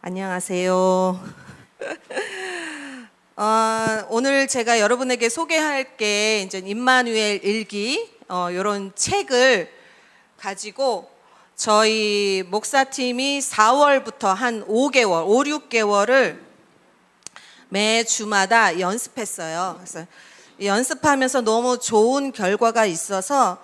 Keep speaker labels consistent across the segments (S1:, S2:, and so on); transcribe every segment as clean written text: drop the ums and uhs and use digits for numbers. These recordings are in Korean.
S1: 안녕하세요. 오늘 제가 여러분에게 소개할 게 이제 임마누엘 일기 이런 책을 가지고 저희 목사팀이 4월부터 한 5개월, 5, 6개월을 매 주마다 연습했어요. 그래서 연습하면서 너무 좋은 결과가 있어서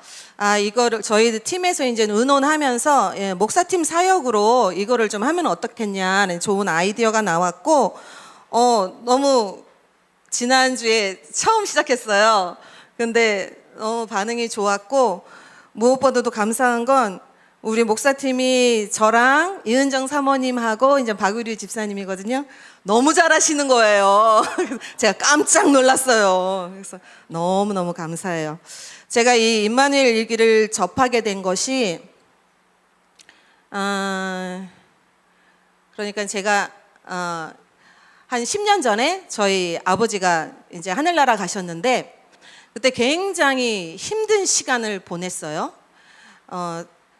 S1: 이거를 저희 팀에서 이제 의논하면서 목사팀 사역으로 이거를 좀 하면 어떻겠냐는 좋은 아이디어가 나왔고 너무 지난주에 처음 시작했어요. 근데 너무 반응이 좋았고 무엇보다도 감사한 건 우리 목사팀이 저랑 이은정 사모님하고 이제 박유리 집사님이거든요. 너무 잘하시는 거예요. 제가 깜짝 놀랐어요. 그래서 너무너무 감사해요. 제가 이 임마누엘 일기를 접하게 된 것이 그러니까 제가 한 10년 전에 저희 아버지가 이제 하늘나라 가셨는데 그때 굉장히 힘든 시간을 보냈어요.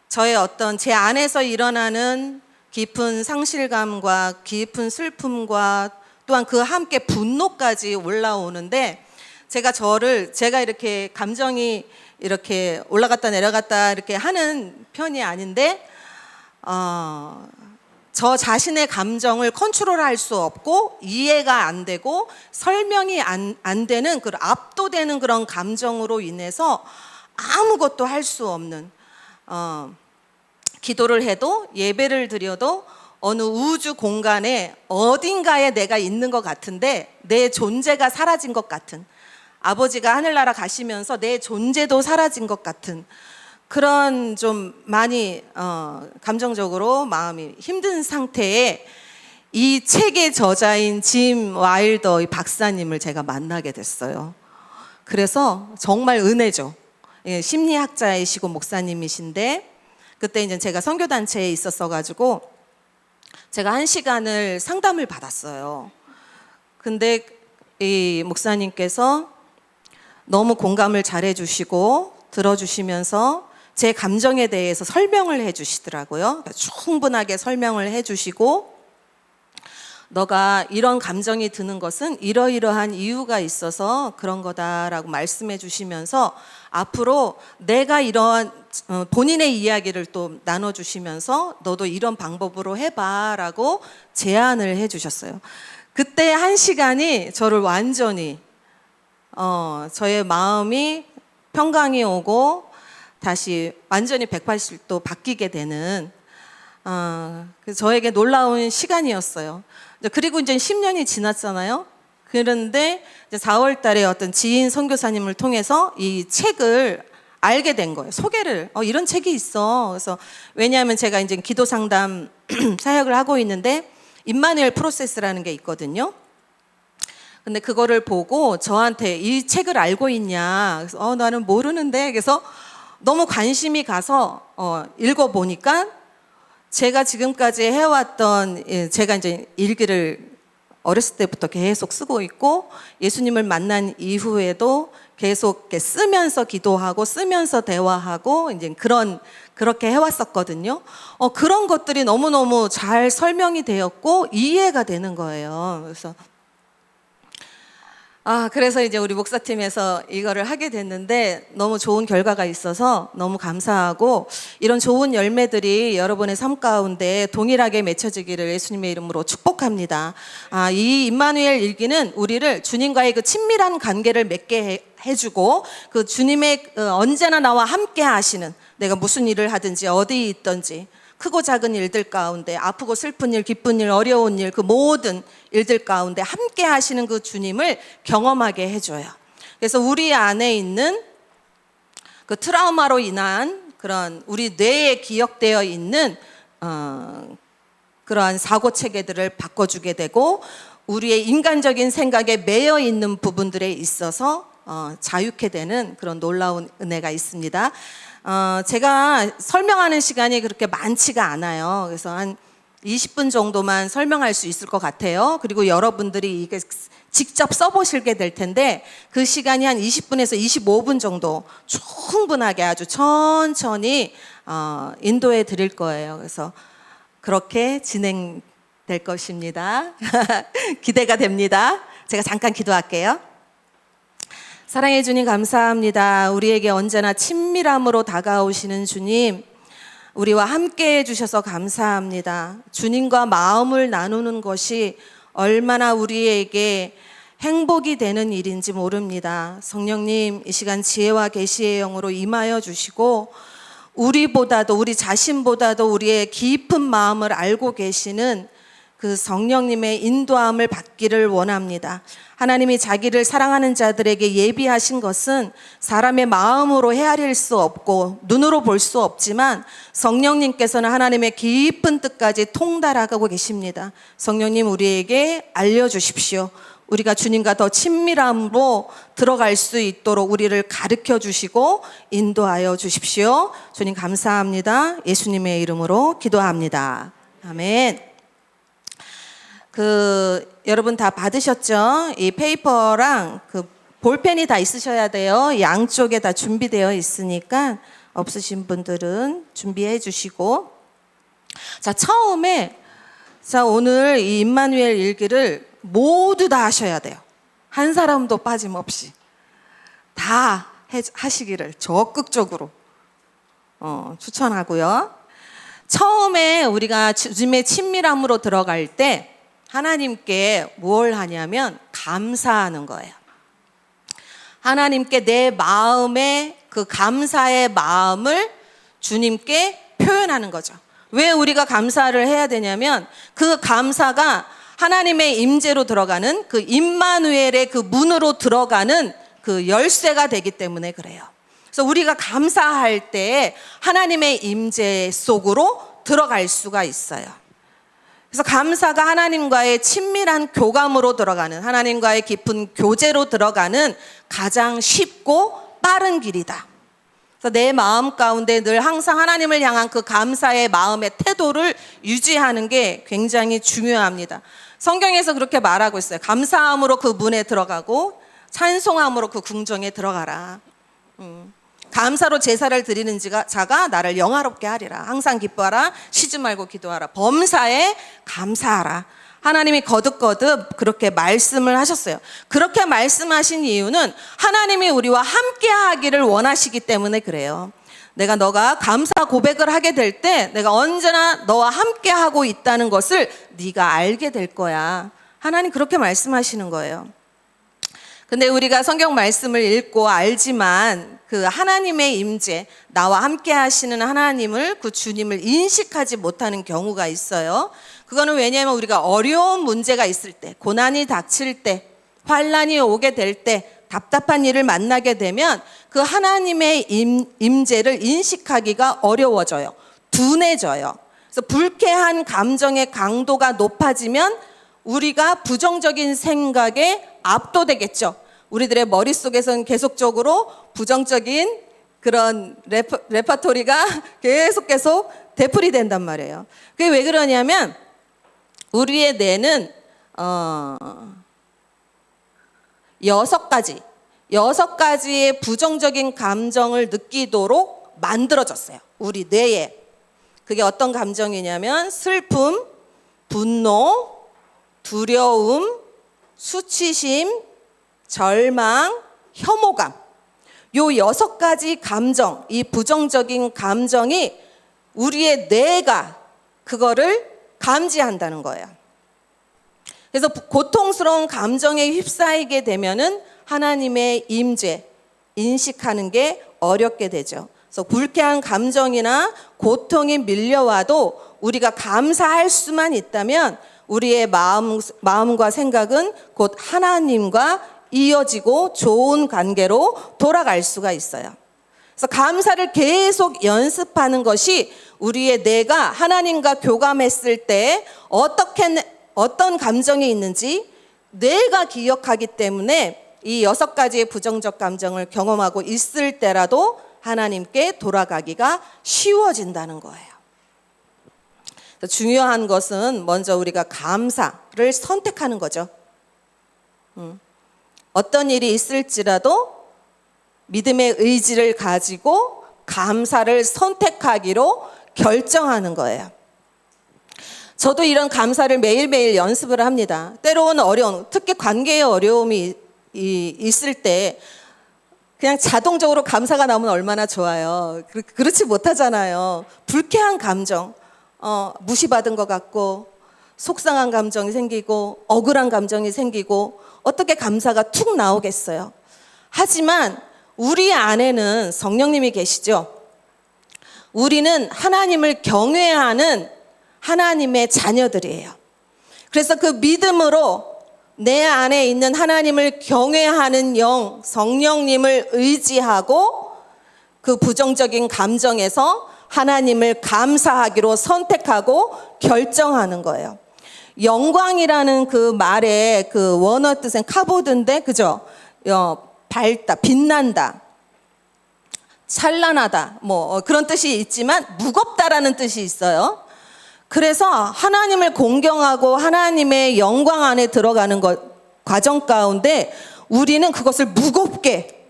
S1: 저의 어떤 제 안에서 일어나는 깊은 상실감과 깊은 슬픔과 또한 그 함께 분노까지 올라오는데 제가 이렇게 감정이 이렇게 올라갔다 내려갔다 이렇게 하는 편이 아닌데 저 자신의 감정을 컨트롤할 수 없고 이해가 안 되고 설명이 안 되는 그 압도되는 그런 감정으로 인해서 아무것도 할 수 없는 기도를 해도 예배를 드려도 어느 우주 공간에 어딘가에 내가 있는 것 같은데 내 존재가 사라진 것 같은, 아버지가 하늘나라 가시면서 내 존재도 사라진 것 같은 그런 좀 많이 감정적으로 마음이 힘든 상태에 이 책의 저자인 짐 와일더 이 박사님을 제가 만나게 됐어요. 그래서 정말 은혜죠. 심리학자이시고 목사님이신데 그때 이제 제가 선교단체에 있었어가지고 제가 1시간을 상담을 받았어요. 근데 이 목사님께서 너무 공감을 잘 해주시고 들어주시면서 제 감정에 대해서 설명을 해주시더라고요. 충분하게 설명을 해주시고 너가 이런 감정이 드는 것은 이러이러한 이유가 있어서 그런 거다라고 말씀해 주시면서 앞으로 내가 이러한 본인의 이야기를 또 나눠주시면서 너도 이런 방법으로 해봐라고 제안을 해주셨어요. 그때 1시간이 저를 완전히 저의 마음이 평강이 오고 다시 완전히 180도 바뀌게 되는 그래서 저에게 놀라운 시간이었어요. 그리고 이제 10년이 지났잖아요. 그런데 이제 4월 달에 어떤 지인 선교사님을 통해서 이 책을 알게 된 거예요. 소개를 이런 책이 있어. 그래서 왜냐하면 제가 이제 기도 상담 사역을 하고 있는데 임마누엘 프로세스라는 게 있거든요. 근데 그거를 보고 저한테 이 책을 알고 있냐. 그래서 나는 모르는데. 그래서 너무 관심이 가서 읽어보니까 제가 지금까지 해왔던 제가 이제 일기를 어렸을 때부터 계속 쓰고 있고 예수님을 만난 이후에도 계속 쓰면서 기도하고 쓰면서 대화하고 이제 그렇게 해왔었거든요. 그런 것들이 너무너무 잘 설명이 되었고 이해가 되는 거예요. 그래서 이제 우리 목사팀에서 이거를 하게 됐는데 너무 좋은 결과가 있어서 너무 감사하고 이런 좋은 열매들이 여러분의 삶 가운데 동일하게 맺혀지기를 예수님의 이름으로 축복합니다. 이 임마누엘 일기는 우리를 주님과의 그 친밀한 관계를 맺게 해주고 그 주님의 언제나 나와 함께 하시는, 내가 무슨 일을 하든지 어디 있든지 크고 작은 일들 가운데 아프고 슬픈 일, 기쁜 일, 어려운 일, 그 모든 일들 가운데 함께 하시는 그 주님을 경험하게 해줘요. 그래서 우리 안에 있는 그 트라우마로 인한 그런 우리 뇌에 기억되어 있는 그러한 사고 체계들을 바꿔주게 되고 우리의 인간적인 생각에 매여 있는 부분들에 있어서 자유케 되는 그런 놀라운 은혜가 있습니다. 제가 설명하는 시간이 그렇게 많지가 않아요. 그래서 한 20분 정도만 설명할 수 있을 것 같아요. 그리고 여러분들이 이게 직접 써보시게 될 텐데 그 시간이 한 20분에서 25분 정도 충분하게 아주 천천히 인도해 드릴 거예요. 그래서 그렇게 진행될 될 것입니다. 기대가 됩니다. 제가 잠깐 기도할게요. 사랑해 주님 감사합니다. 우리에게 언제나 친밀함으로 다가오시는 주님, 우리와 함께 해주셔서 감사합니다. 주님과 마음을 나누는 것이 얼마나 우리에게 행복이 되는 일인지 모릅니다. 성령님, 이 시간 지혜와 계시의 영으로 임하여 주시고, 우리보다도, 우리 자신보다도 우리의 깊은 마음을 알고 계시는 그 성령님의 인도함을 받기를 원합니다. 하나님이 자기를 사랑하는 자들에게 예비하신 것은 사람의 마음으로 헤아릴 수 없고 눈으로 볼 수 없지만 성령님께서는 하나님의 깊은 뜻까지 통달하고 계십니다. 성령님, 우리에게 알려주십시오. 우리가 주님과 더 친밀함으로 들어갈 수 있도록 우리를 가르쳐 주시고 인도하여 주십시오. 주님 감사합니다. 예수님의 이름으로 기도합니다. 아멘. 여러분 다 받으셨죠? 이 페이퍼랑 볼펜이 다 있으셔야 돼요. 양쪽에 다 준비되어 있으니까 없으신 분들은 준비해 주시고. 자, 처음에 오늘 이 임마누엘 일기를 모두 다 하셔야 돼요. 한 사람도 빠짐없이 다 하시기를 적극적으로 추천하고요. 처음에 우리가 주님의 친밀함으로 들어갈 때 하나님께 뭘 하냐면 감사하는 거예요. 하나님께 내 마음의 그 감사의 마음을 주님께 표현하는 거죠. 왜 우리가 감사를 해야 되냐면 그 감사가 하나님의 임재로 들어가는 그 임마누엘의 그 문으로 들어가는 그 열쇠가 되기 때문에 그래요. 그래서 우리가 감사할 때 하나님의 임재 속으로 들어갈 수가 있어요. 그래서 감사가 하나님과의 친밀한 교감으로 들어가는, 하나님과의 깊은 교제로 들어가는 가장 쉽고 빠른 길이다. 그래서 내 마음 가운데 늘 항상 하나님을 향한 그 감사의 마음의 태도를 유지하는 게 굉장히 중요합니다. 성경에서 그렇게 말하고 있어요. 감사함으로 그 문에 들어가고 찬송함으로 그 궁정에 들어가라. 감사로 제사를 드리는 자가 나를 영화롭게 하리라. 항상 기뻐하라. 쉬지 말고 기도하라. 범사에 감사하라. 하나님이 거듭거듭 그렇게 말씀을 하셨어요. 그렇게 말씀하신 이유는 하나님이 우리와 함께 하기를 원하시기 때문에 그래요. 너가 감사 고백을 하게 될 때 내가 언제나 너와 함께 하고 있다는 것을 네가 알게 될 거야. 하나님 그렇게 말씀하시는 거예요. 근데 우리가 성경 말씀을 읽고 알지만 그 하나님의 임재, 나와 함께 하시는 하나님을, 그 주님을 인식하지 못하는 경우가 있어요. 그거는 왜냐하면 우리가 어려운 문제가 있을 때, 고난이 닥칠 때, 환난이 오게 될 때, 답답한 일을 만나게 되면 그 하나님의 임재를 인식하기가 어려워져요. 둔해져요. 그래서 불쾌한 감정의 강도가 높아지면 우리가 부정적인 생각에 압도되겠죠. 우리들의 머릿속에서는 계속적으로 부정적인 그런 레퍼토리가 계속 되풀이 된단 말이에요. 그게 왜 그러냐면 우리의 뇌는 6가지의 부정적인 감정을 느끼도록 만들어졌어요. 우리 뇌에. 그게 어떤 감정이냐면 슬픔, 분노, 두려움, 수치심, 절망, 혐오감. 요 6가지 감정, 이 부정적인 감정이 우리의 뇌가 그거를 감지한다는 거예요. 그래서 고통스러운 감정에 휩싸이게 되면은 하나님의 임재 인식하는 게 어렵게 되죠. 그래서 불쾌한 감정이나 고통이 밀려와도 우리가 감사할 수만 있다면 우리의 마음과 생각은 곧 하나님과 이어지고 좋은 관계로 돌아갈 수가 있어요. 그래서 감사를 계속 연습하는 것이 우리의 뇌가 하나님과 교감했을 때 어떤 감정이 있는지 뇌가 기억하기 때문에 이 6가지의 부정적 감정을 경험하고 있을 때라도 하나님께 돌아가기가 쉬워진다는 거예요. 중요한 것은 먼저 우리가 감사를 선택하는 거죠. 어떤 일이 있을지라도 믿음의 의지를 가지고 감사를 선택하기로 결정하는 거예요. 저도 이런 감사를 매일매일 연습을 합니다. 때로는 어려운, 특히 관계의 어려움이 있을 때 그냥 자동적으로 감사가 나오면 얼마나 좋아요. 그렇지 못하잖아요. 불쾌한 감정, 무시받은 것 같고 속상한 감정이 생기고 억울한 감정이 생기고 어떻게 감사가 툭 나오겠어요. 하지만 우리 안에는 성령님이 계시죠. 우리는 하나님을 경외하는 하나님의 자녀들이에요. 그래서 그 믿음으로 내 안에 있는 하나님을 경외하는 영, 성령님을 의지하고 그 부정적인 감정에서 하나님을 감사하기로 선택하고 결정하는 거예요. 영광이라는 그 말의 그 원어 뜻은 카보드인데, 그죠? 밝다, 빛난다, 찬란하다, 뭐 그런 뜻이 있지만 무겁다라는 뜻이 있어요. 그래서 하나님을 공경하고 하나님의 영광 안에 들어가는 과정 가운데 우리는 그것을 무겁게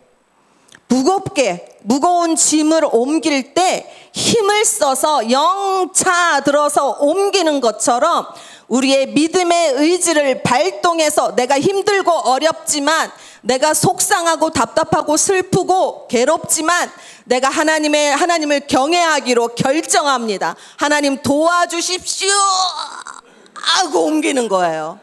S1: 무거운 짐을 옮길 때 힘을 써서 영차 들어서 옮기는 것처럼 우리의 믿음의 의지를 발동해서 내가 힘들고 어렵지만, 내가 속상하고 답답하고 슬프고 괴롭지만 내가 하나님을 경외하기로 결정합니다. 하나님 도와주십시오 하고 옮기는 거예요.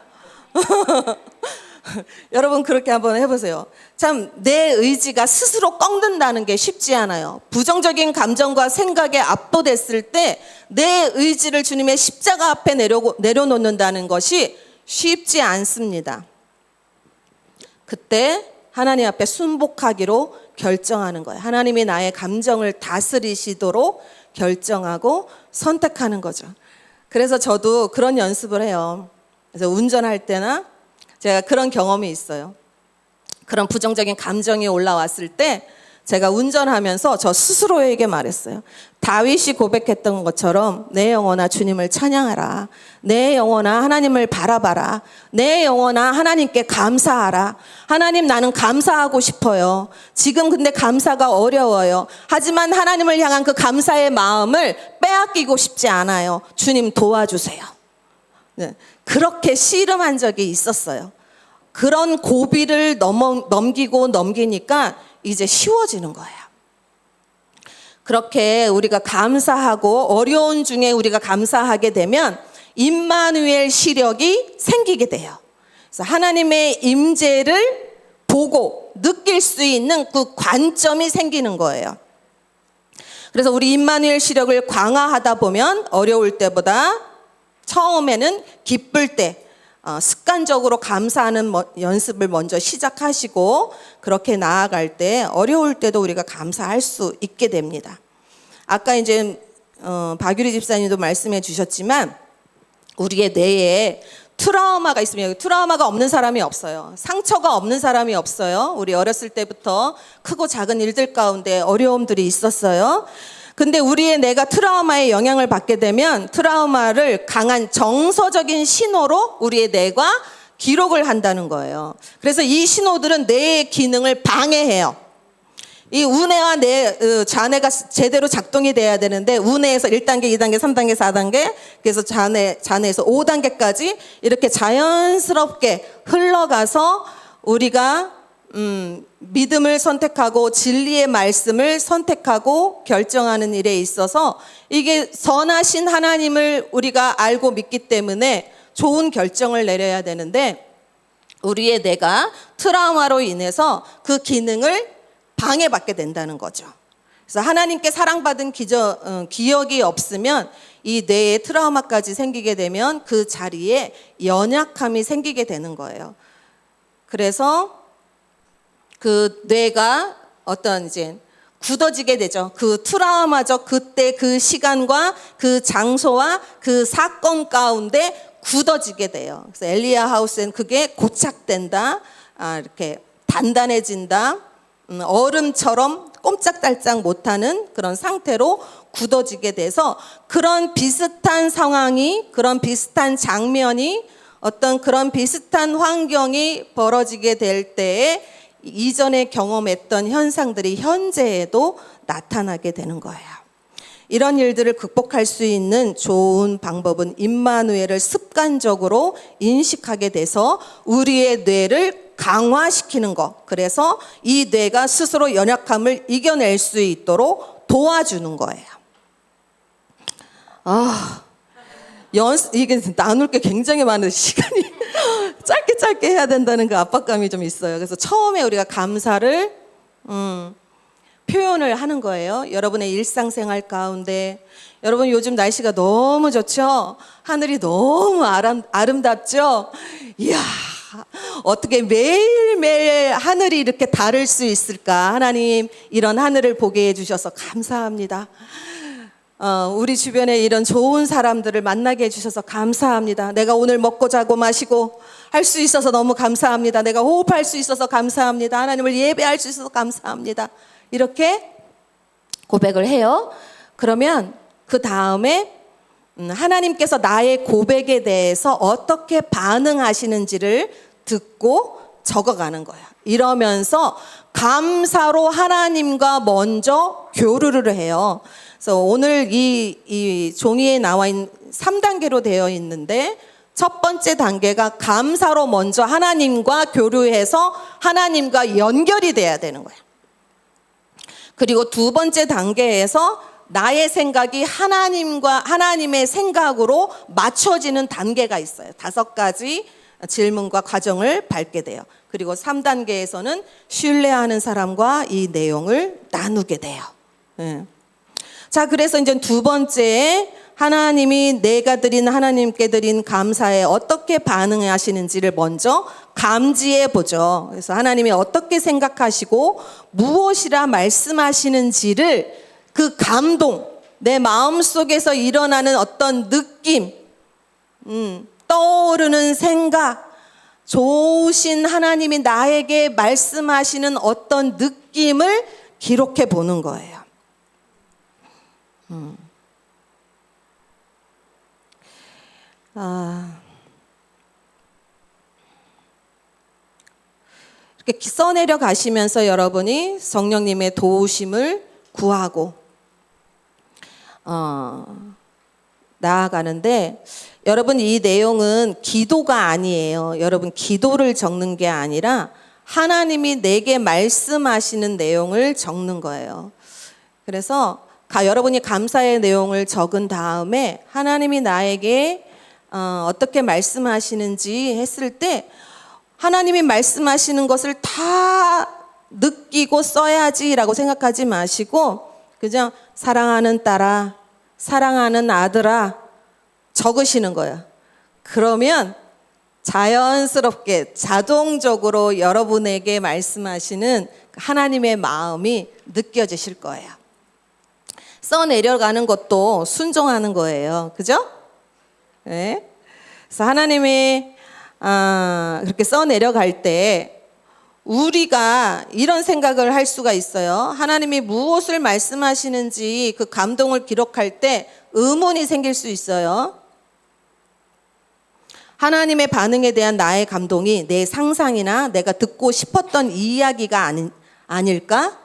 S1: 여러분 그렇게 한번 해보세요. 참 내 의지가 스스로 꺾는다는 게 쉽지 않아요. 부정적인 감정과 생각에 압도됐을 때 내 의지를 주님의 십자가 앞에 내려놓는다는 것이 쉽지 않습니다. 그때 하나님 앞에 순복하기로 결정하는 거예요. 하나님이 나의 감정을 다스리시도록 결정하고 선택하는 거죠. 그래서 저도 그런 연습을 해요. 그래서 운전할 때나 제가 그런 경험이 있어요. 그런 부정적인 감정이 올라왔을 때 제가 운전하면서 저 스스로에게 말했어요. 다윗이 고백했던 것처럼 내 영혼아 주님을 찬양하라. 내 영혼아 하나님을 바라봐라. 내 영혼아 하나님께 감사하라. 하나님 나는 감사하고 싶어요. 지금 근데 감사가 어려워요. 하지만 하나님을 향한 그 감사의 마음을 빼앗기고 싶지 않아요. 주님 도와주세요. 네, 그렇게 씨름한 적이 있었어요. 그런 고비를 넘기니까 이제 쉬워지는 거예요. 그렇게 우리가 감사하고 어려운 중에 우리가 감사하게 되면 임마누엘 시력이 생기게 돼요. 그래서 하나님의 임재를 보고 느낄 수 있는 그 관점이 생기는 거예요. 그래서 우리 임마누엘 시력을 강화하다 보면 어려울 때보다 처음에는 기쁠 때 습관적으로 감사하는 연습을 먼저 시작하시고 그렇게 나아갈 때 어려울 때도 우리가 감사할 수 있게 됩니다. 아까 이제 박유리 집사님도 말씀해 주셨지만 우리의 뇌에 트라우마가 있으면, 트라우마가 없는 사람이 없어요. 상처가 없는 사람이 없어요. 우리 어렸을 때부터 크고 작은 일들 가운데 어려움들이 있었어요. 근데 우리의 뇌가 트라우마의 영향을 받게 되면 트라우마를 강한 정서적인 신호로 우리의 뇌가 기록을 한다는 거예요. 그래서 이 신호들은 뇌의 기능을 방해해요. 이 우뇌와 좌뇌가 제대로 작동이 돼야 되는데 우뇌에서 1단계, 2단계, 3단계, 4단계, 그래서 좌뇌에서 5단계까지 이렇게 자연스럽게 흘러가서 우리가 믿음을 선택하고 진리의 말씀을 선택하고 결정하는 일에 있어서 이게 선하신 하나님을 우리가 알고 믿기 때문에 좋은 결정을 내려야 되는데 우리의 뇌가 트라우마로 인해서 그 기능을 방해받게 된다는 거죠. 그래서 하나님께 사랑받은 기억이 없으면 이 뇌에 트라우마까지 생기게 되면 그 자리에 연약함이 생기게 되는 거예요. 그래서 그 뇌가 이제 굳어지게 되죠. 그 트라우마적 그때 그 시간과 그 장소와 그 사건 가운데 굳어지게 돼요. 그래서 엘리야 하우스는 그게 고착된다, 이렇게 단단해진다, 얼음처럼 꼼짝달짝 못하는 그런 상태로 굳어지게 돼서 그런 비슷한 상황이, 그런 비슷한 장면이, 그런 비슷한 환경이 벌어지게 될 때에 이전에 경험했던 현상들이 현재에도 나타나게 되는 거예요. 이런 일들을 극복할 수 있는 좋은 방법은 임마누엘을 습관적으로 인식하게 돼서 우리의 뇌를 강화시키는 것. 그래서 이 뇌가 스스로 연약함을 이겨낼 수 있도록 도와주는 거예요. 이게 나눌 게 굉장히 많은 시간이 짧게 해야 된다는 그 압박감이 좀 있어요. 그래서 처음에 우리가 감사를 표현을 하는 거예요. 여러분의 일상생활 가운데 여러분 요즘 날씨가 너무 좋죠? 하늘이 너무 아름답죠? 이야, 어떻게 매일매일 하늘이 이렇게 다를 수 있을까? 하나님 이런 하늘을 보게 해주셔서 감사합니다. 우리 주변에 이런 좋은 사람들을 만나게 해주셔서 감사합니다. 내가 오늘 먹고 자고 마시고 할 수 있어서 너무 감사합니다. 내가 호흡할 수 있어서 감사합니다. 하나님을 예배할 수 있어서 감사합니다. 이렇게 고백을 해요. 그러면 그 다음에 하나님께서 나의 고백에 대해서 어떻게 반응하시는지를 듣고 적어가는 거야. 이러면서 감사로 하나님과 먼저 교류를 해요. 그래서 오늘 이 종이에 나와 있는 3단계로 되어 있는데 첫 번째 단계가 감사로 먼저 하나님과 교류해서 하나님과 연결이 돼야 되는 거예요. 그리고 두 번째 단계에서 나의 생각이 하나님의 생각으로 맞춰지는 단계가 있어요. 5가지 질문과 과정을 밟게 돼요. 그리고 3단계에서는 신뢰하는 사람과 이 내용을 나누게 돼요. 자, 그래서 이제 두 번째 하나님이 내가 드린 하나님께 드린 감사에 어떻게 반응하시는지를 먼저 감지해 보죠. 그래서 하나님이 어떻게 생각하시고 무엇이라 말씀하시는지를 그 감동, 내 마음속에서 일어나는 어떤 느낌, 떠오르는 생각, 좋으신 하나님이 나에게 말씀하시는 어떤 느낌을 기록해 보는 거예요. 이렇게 써내려 가시면서 여러분이 성령님의 도우심을 구하고 나아가는데, 여러분 이 내용은 기도가 아니에요. 여러분 기도를 적는 게 아니라 하나님이 내게 말씀하시는 내용을 적는 거예요. 그래서 여러분이 감사의 내용을 적은 다음에 하나님이 나에게 어떻게 말씀하시는지 했을 때 하나님이 말씀하시는 것을 다 느끼고 써야지라고 생각하지 마시고 그냥 사랑하는 딸아, 사랑하는 아들아 적으시는 거예요. 그러면 자연스럽게 자동적으로 여러분에게 말씀하시는 하나님의 마음이 느껴지실 거예요. 써내려가는 것도 순종하는 거예요. 그죠? 네. 그래서 하나님이 그렇게 써내려갈 때 우리가 이런 생각을 할 수가 있어요. 하나님이 무엇을 말씀하시는지 그 감동을 기록할 때 의문이 생길 수 있어요. 하나님의 반응에 대한 나의 감동이 내 상상이나 내가 듣고 싶었던 이야기가 아닐까?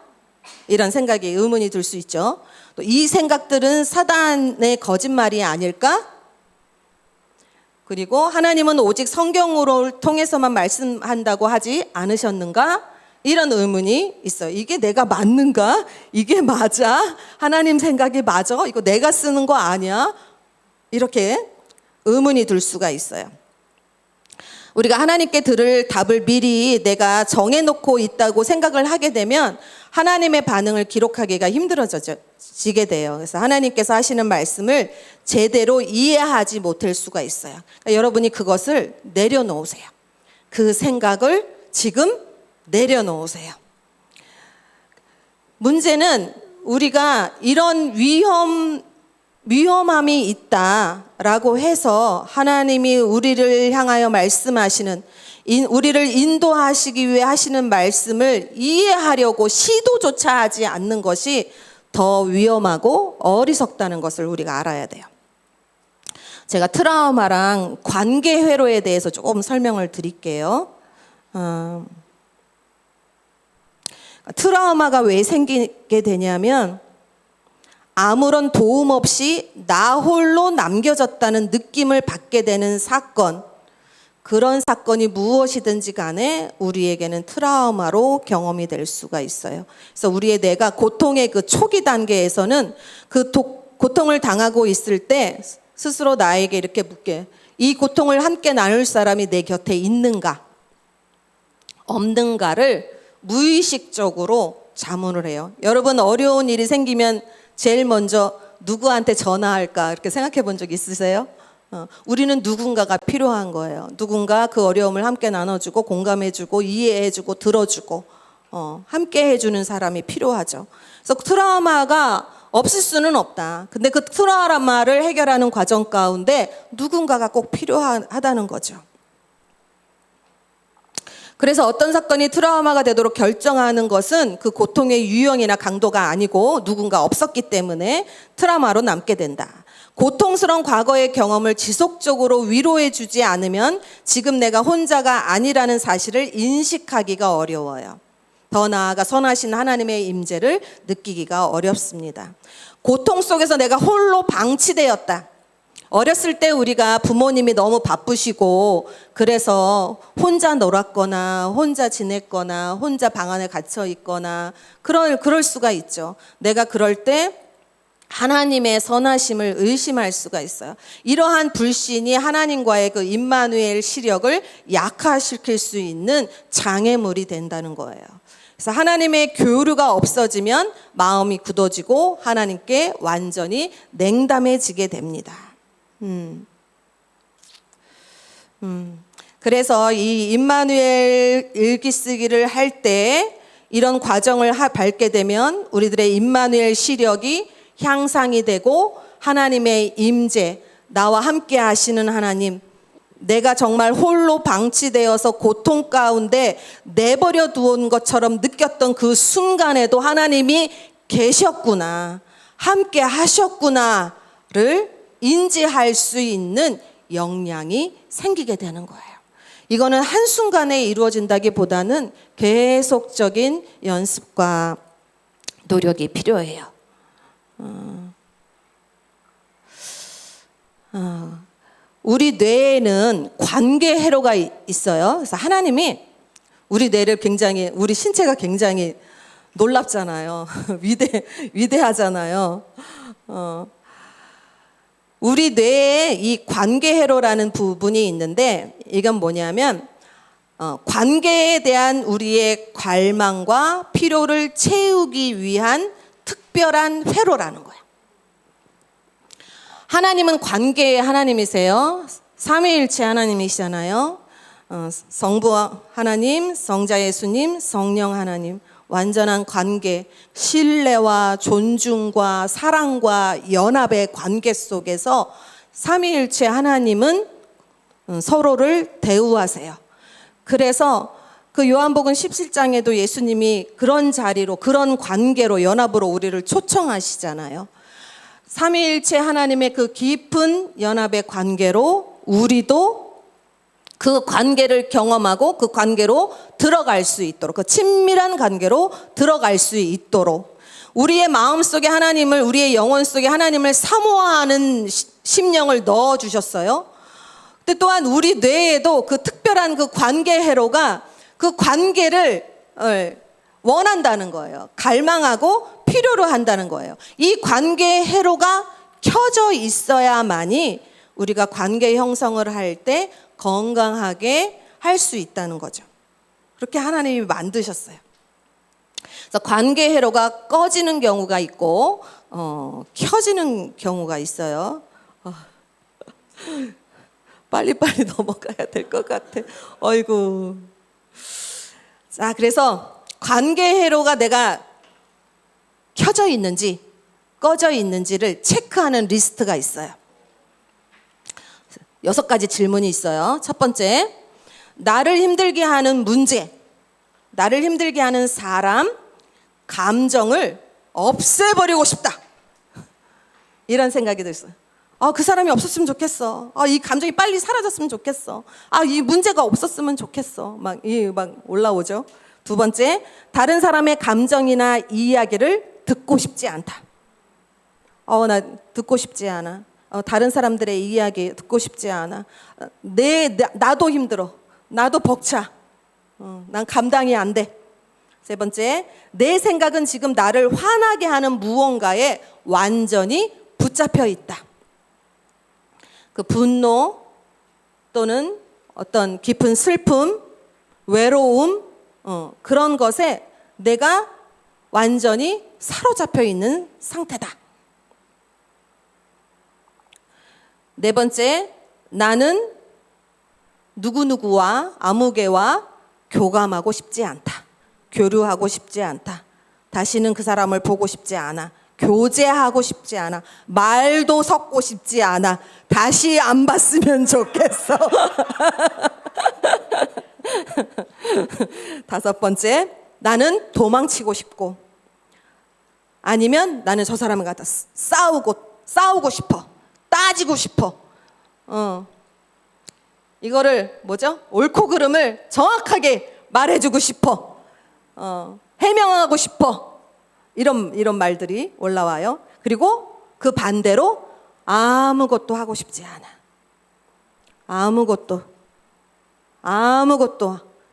S1: 이런 생각이 의문이 들 수 있죠. 또 이 생각들은 사단의 거짓말이 아닐까? 그리고 하나님은 오직 성경으로 통해서만 말씀한다고 하지 않으셨는가? 이런 의문이 있어요. 이게 내가 맞는가? 이게 맞아? 하나님 생각이 맞아? 이거 내가 쓰는 거 아니야? 이렇게 의문이 들 수가 있어요. 우리가 하나님께 들을 답을 미리 내가 정해놓고 있다고 생각을 하게 되면 하나님의 반응을 기록하기가 힘들어지게 돼요. 그래서 하나님께서 하시는 말씀을 제대로 이해하지 못할 수가 있어요. 그러니까 여러분이 그것을 내려놓으세요. 그 생각을 지금 내려놓으세요. 문제는 우리가 이런 위험함이 있다라고 해서 하나님이 우리를 향하여 말씀하시는, 우리를 인도하시기 위해 하시는 말씀을 이해하려고 시도조차 하지 않는 것이 더 위험하고 어리석다는 것을 우리가 알아야 돼요. 제가 트라우마랑 관계 회로에 대해서 조금 설명을 드릴게요. 트라우마가 왜 생기게 되냐면 아무런 도움 없이 나 홀로 남겨졌다는 느낌을 받게 되는 사건, 그런 사건이 무엇이든지 간에 우리에게는 트라우마로 경험이 될 수가 있어요. 그래서 우리의 뇌가 고통의 그 초기 단계에서는 그 고통을 당하고 있을 때 스스로 나에게 이렇게 묻게, 이 고통을 함께 나눌 사람이 내 곁에 있는가 없는가를 무의식적으로 자문을 해요. 여러분, 어려운 일이 생기면 제일 먼저 누구한테 전화할까 이렇게 생각해 본 적 있으세요? 우리는 누군가가 필요한 거예요. 누군가 그 어려움을 함께 나눠주고 공감해주고 이해해주고 들어주고 함께 해주는 사람이 필요하죠. 그래서 트라우마가 없을 수는 없다. 근데 그 트라우마를 해결하는 과정 가운데 누군가가 꼭 필요하다는 거죠. 그래서 어떤 사건이 트라우마가 되도록 결정하는 것은 그 고통의 유형이나 강도가 아니고 누군가 없었기 때문에 트라우마로 남게 된다. 고통스러운 과거의 경험을 지속적으로 위로해 주지 않으면 지금 내가 혼자가 아니라는 사실을 인식하기가 어려워요. 더 나아가 선하신 하나님의 임재를 느끼기가 어렵습니다. 고통 속에서 내가 홀로 방치되었다. 어렸을 때 우리가 부모님이 너무 바쁘시고 그래서 혼자 놀았거나 혼자 지냈거나 혼자 방 안에 갇혀 있거나 그럴 수가 있죠. 내가 그럴 때 하나님의 선하심을 의심할 수가 있어요. 이러한 불신이 하나님과의 그 임마누엘 시력을 약화시킬 수 있는 장애물이 된다는 거예요. 그래서 하나님의 교류가 없어지면 마음이 굳어지고 하나님께 완전히 냉담해지게 됩니다. 그래서 이 임마누엘 일기쓰기를 할 때 이런 과정을 밟게 되면 우리들의 임마누엘 시력이 향상이 되고 하나님의 임재, 나와 함께 하시는 하나님, 내가 정말 홀로 방치되어서 고통 가운데 내버려 두은 것처럼 느꼈던 그 순간에도 하나님이 계셨구나, 함께 하셨구나를 인지할 수 있는 역량이 생기게 되는 거예요. 이거는 한순간에 이루어진다기보다는 계속적인 연습과 노력이 필요해요. 우리 뇌에는 관계 회로가 있어요. 그래서 하나님이 우리 뇌를 굉장히, 우리 신체가 굉장히 놀랍잖아요. 위대하잖아요. 우리 뇌에 이 관계 회로라는 부분이 있는데 이건 뭐냐면 관계에 대한 우리의 갈망과 필요를 채우기 위한 특별한 회로라는 거예요. 하나님은 관계의 하나님이세요. 삼위일체 하나님이시잖아요. 성부 하나님, 성자 예수님, 성령 하나님, 완전한 관계, 신뢰와 존중과 사랑과 연합의 관계 속에서 삼위일체 하나님은 서로를 대우하세요. 그래서 그 요한복음 17장에도 예수님이 그런 자리로, 그런 관계로, 연합으로 우리를 초청하시잖아요. 삼위일체 하나님의 그 깊은 연합의 관계로 우리도 그 관계를 경험하고 그 관계로 들어갈 수 있도록, 그 친밀한 관계로 들어갈 수 있도록 우리의 마음속에 하나님을, 우리의 영혼 속에 하나님을 사모하는 심령을 넣어주셨어요. 근데 또한 우리 뇌에도 그 특별한 그 관계 회로가 그 관계를 원한다는 거예요. 갈망하고 필요로 한다는 거예요. 이 관계 회로가 켜져 있어야만이 우리가 관계 형성을 할 때 건강하게 할 수 있다는 거죠. 그렇게 하나님이 만드셨어요. 그래서 관계 회로가 꺼지는 경우가 있고 켜지는 경우가 있어요. 빨리빨리 넘어가야 될 것 같아. 어이구. 자, 그래서 관계 회로가 내가 켜져 있는지 꺼져 있는지를 체크하는 리스트가 있어요. 6가지 질문이 있어요. 첫 번째, 나를 힘들게 하는 문제, 나를 힘들게 하는 사람, 감정을 없애버리고 싶다. 이런 생각이 들었어요. 그 사람이 없었으면 좋겠어. 이 감정이 빨리 사라졌으면 좋겠어. 이 문제가 없었으면 좋겠어. 막 올라오죠. 두 번째, 다른 사람의 감정이나 이야기를 듣고 싶지 않다. 나 듣고 싶지 않아. 다른 사람들의 이야기 듣고 싶지 않아. 나도 힘들어. 나도 벅차. 난 감당이 안 돼. 세 번째, 내 생각은 지금 나를 화나게 하는 무언가에 완전히 붙잡혀 있다. 그 분노 또는 어떤 깊은 슬픔, 외로움, 그런 것에 내가 완전히 사로잡혀 있는 상태다. 네 번째, 나는 누구누구와 아무개와 교감하고 싶지 않다. 교류하고 싶지 않다. 다시는 그 사람을 보고 싶지 않아. 교제하고 싶지 않아. 말도 섞고 싶지 않아. 다시 안 봤으면 좋겠어. 다섯 번째, 나는 도망치고 싶고, 아니면 나는 저 사람을 갖다 싸우고 싶어. 따지고 싶어. 이거를 뭐죠? 옳고 그름을 정확하게 말해주고 싶어. 해명하고 싶어. 이런 말들이 올라와요. 그리고 그 반대로 아무것도 하고 싶지 않아. 아무것도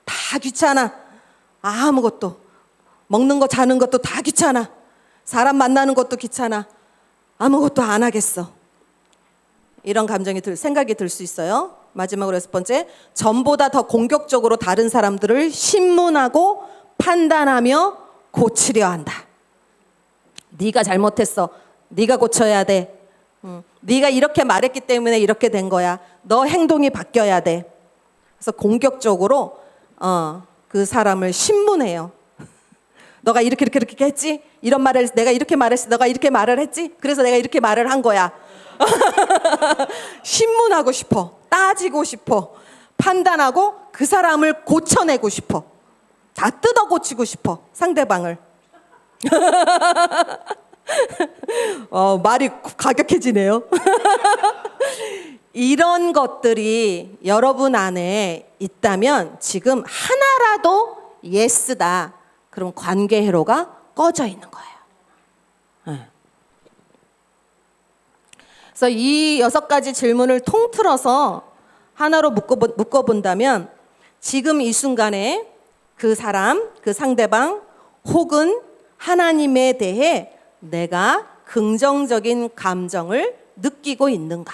S1: 다 귀찮아. 아무것도 먹는 거 자는 것도 다 귀찮아. 사람 만나는 것도 귀찮아. 아무것도 안 하겠어. 이런 생각이 들 수 있어요. 마지막으로 여섯 번째, 전보다 더 공격적으로 다른 사람들을 신문하고 판단하며 고치려 한다. 네가 잘못했어. 네가 고쳐야 돼. 네가 이렇게 말했기 때문에 이렇게 된 거야. 너 행동이 바뀌어야 돼. 그래서 공격적으로 그 사람을 신문해요. 너가 이렇게 했지? 이런 말을 내가 이렇게 말했어. 너가 이렇게 말을 했지? 그래서 내가 이렇게 말을 한 거야. 신문하고 싶어. 따지고 싶어. 판단하고 그 사람을 고쳐내고 싶어. 다 뜯어 고치고 싶어. 상대방을. 말이 가격해지네요. 이런 것들이 여러분 안에 있다면 지금 하나라도 예스다. 그럼 관계 회로가 꺼져 있는 거예요. 그래서 이 6가지 질문을 통틀어서 하나로 묶어본다면 지금 이 순간에 그 사람, 그 상대방 혹은 하나님에 대해 내가 긍정적인 감정을 느끼고 있는가?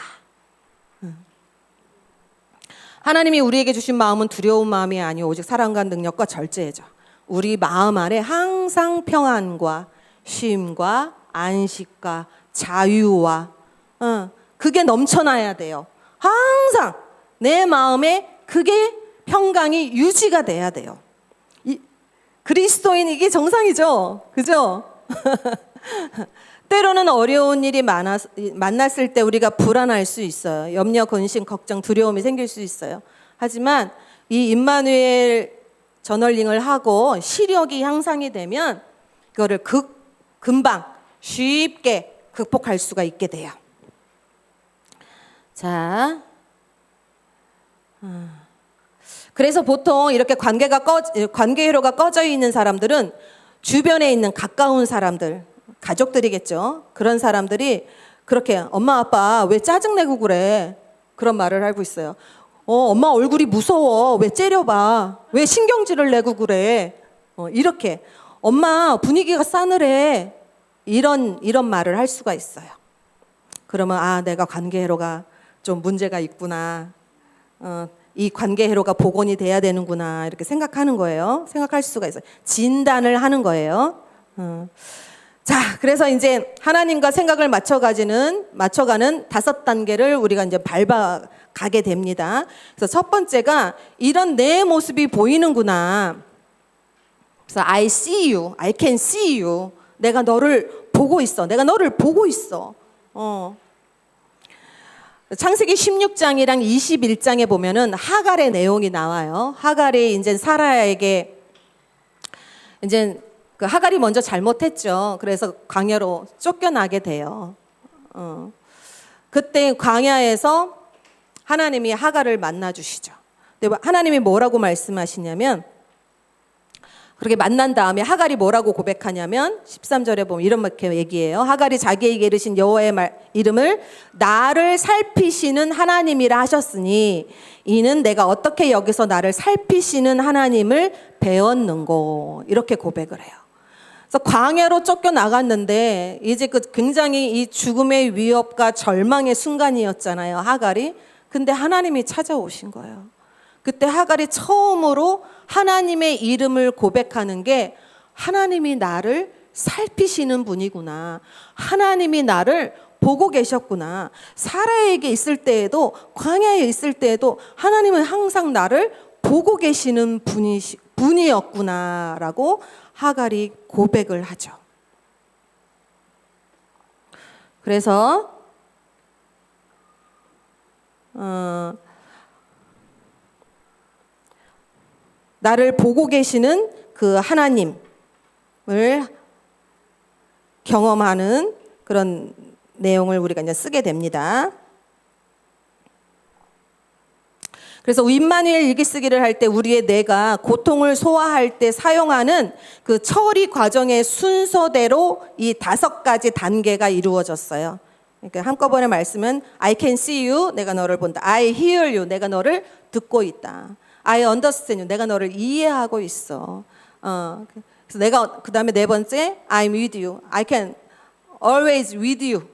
S1: 하나님이 우리에게 주신 마음은 두려운 마음이 아니오 오직 사랑과 능력과 절제죠. 우리 마음 안에 항상 평안과 쉼과 안식과 자유와 그게 넘쳐나야 돼요. 항상 내 마음에 그게 평강이 유지가 돼야 돼요. 그리스도인 이게 정상이죠. 그죠? 때로는 어려운 일이 만났을 때 우리가 불안할 수 있어요. 염려, 근심, 걱정, 두려움이 생길 수 있어요. 하지만 이 임마누엘 저널링을 하고 시력이 향상이 되면 그거를 금방 쉽게 극복할 수가 있게 돼요. 자, 그래서 보통 이렇게 관계 회로가 꺼져 있는 사람들은 주변에 있는 가까운 사람들, 가족들이겠죠. 그런 사람들이 그렇게 엄마 아빠 왜 짜증내고 그래? 그런 말을 하고 있어요. 엄마 얼굴이 무서워. 왜 째려봐? 왜 신경질을 내고 그래? 이렇게 엄마 분위기가 싸늘해. 이런 말을 할 수가 있어요. 그러면 내가 관계 회로가 좀 문제가 있구나. 이 관계 회로가 복원이 돼야 되는구나. 이렇게 생각하는 거예요. 생각할 수가 있어요. 진단을 하는 거예요. 자, 그래서 이제 하나님과 생각을 맞춰가는 5단계를 우리가 이제 밟아가게 됩니다. 그래서 첫 번째가 이런 내 모습이 보이는구나. 그래서 I see you, I can see you. 내가 너를 보고 있어. 내가 너를 보고 있어. 창세기 16장이랑 21장에 보면은 하갈의 내용이 나와요. 하갈이 이제 사라에게 이제 그 하갈이 먼저 잘못했죠. 그래서 광야로 쫓겨나게 돼요. 그때 광야에서 하나님이 하갈을 만나 주시죠. 근데 하나님이 뭐라고 말씀하시냐면 그렇게 만난 다음에 하갈이 뭐라고 고백하냐면 13절에 보면 이렇게 얘기해요. 하갈이 자기에게 이르신 여호와의 이름을 나를 살피시는 하나님이라 하셨으니 이는 내가 어떻게 여기서 나를 살피시는 하나님을 배웠는고, 이렇게 고백을 해요. 그래서 광야로 쫓겨나갔는데 이제 그 굉장히 이 죽음의 위협과 절망의 순간이었잖아요, 하갈이. 근데 하나님이 찾아오신 거예요. 그때 하갈이 처음으로 하나님의 이름을 고백하는 게, 하나님이 나를 살피시는 분이구나, 하나님이 나를 보고 계셨구나, 사라에게 있을 때에도 광야에 있을 때에도 하나님은 항상 나를 보고 계시는 분이었구나라고 하갈이 고백을 하죠. 그래서 나를 보고 계시는 그 하나님을 경험하는 그런 내용을 우리가 이제 쓰게 됩니다. 그래서 임마누엘 일기쓰기를 할 때 우리의 뇌가 고통을 소화할 때 사용하는 그 처리 과정의 순서대로 이 5가지 단계가 이루어졌어요. 그러니까 한꺼번에 말씀은 I can see you, 내가 너를 본다. I hear you, 내가 너를 듣고 있다. I understand you, 내가 너를 이해하고 있어. 그래서 내가 그 다음에 4번째 I'm with you, I can always with you.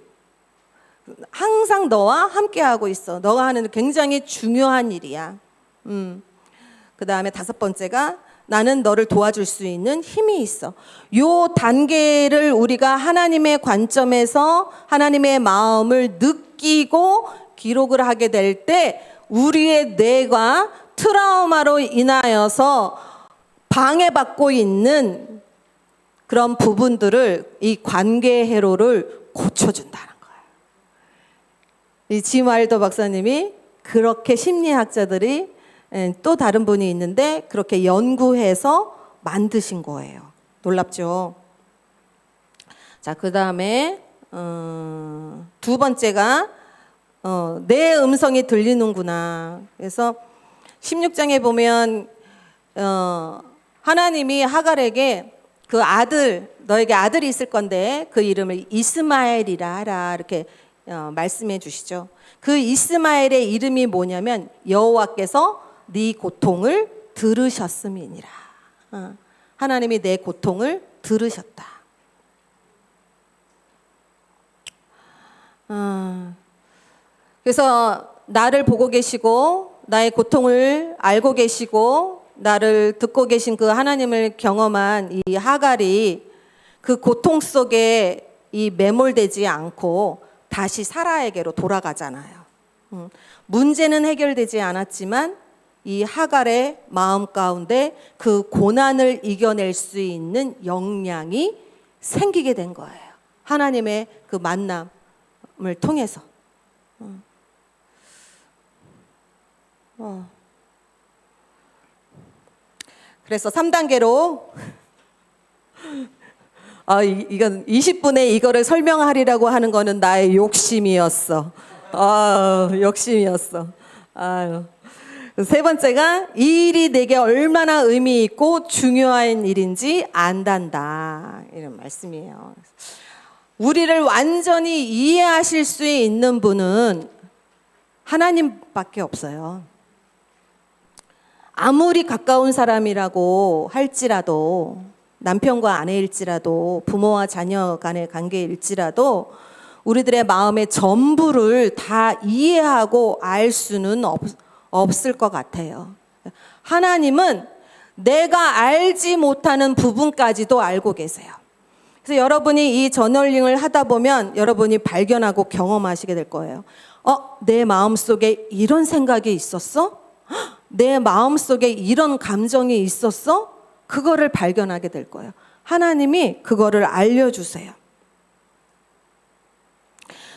S1: 항상 너와 함께하고 있어. 너가 하는 굉장히 중요한 일이야. 그 다음에 5번째가 나는 너를 도와줄 수 있는 힘이 있어. 요 단계를 우리가 하나님의 관점에서 하나님의 마음을 느끼고 기록을 하게 될 때 우리의 뇌가 트라우마로 인하여서 방해받고 있는 그런 부분들을, 이 관계 회로를 고쳐준다는 거예요. 이 짐 와일더 박사님이 그렇게, 심리학자들이 또 다른 분이 있는데 그렇게 연구해서 만드신 거예요. 놀랍죠? 자, 그 다음에 2번째가 내 음성이 들리는구나. 그래서 16장에 보면 하나님이 하갈에게 그 아들, 너에게 아들이 있을 건데 그 이름을 이스마엘이라 하라, 이렇게 말씀해 주시죠. 그 이스마엘의 이름이 뭐냐면 여호와께서 네 고통을 들으셨음이니라. 하나님이 내 고통을 들으셨다. 그래서 나를 보고 계시고 나의 고통을 알고 계시고 나를 듣고 계신 그 하나님을 경험한 이 하갈이 그 고통 속에 이 매몰되지 않고 다시 사라에게로 돌아가잖아요. 문제는 해결되지 않았지만 이 하갈의 마음 가운데 그 고난을 이겨낼 수 있는 역량이 생기게 된 거예요. 하나님의 그 만남을 통해서. 그래서 3단계로 이건 20분에 이거를 설명하리라고 하는 거는 나의 욕심이었어. 욕심이었어. 세 번째가 이 일이 내게 얼마나 의미 있고 중요한 일인지 안단다, 이런 말씀이에요. 우리를 완전히 이해하실 수 있는 분은 하나님밖에 없어요. 아무리 가까운 사람이라고 할지라도, 남편과 아내일지라도, 부모와 자녀 간의 관계일지라도 우리들의 마음의 전부를 다 이해하고 알 수는 없을 것 같아요. 하나님은 내가 알지 못하는 부분까지도 알고 계세요. 그래서 여러분이 이 저널링을 하다 보면 여러분이 발견하고 경험하시게 될 거예요. 내 마음속에 이런 생각이 있었어? 내 마음속에 이런 감정이 있었어? 그거를 발견하게 될 거예요. 하나님이 그거를 알려주세요.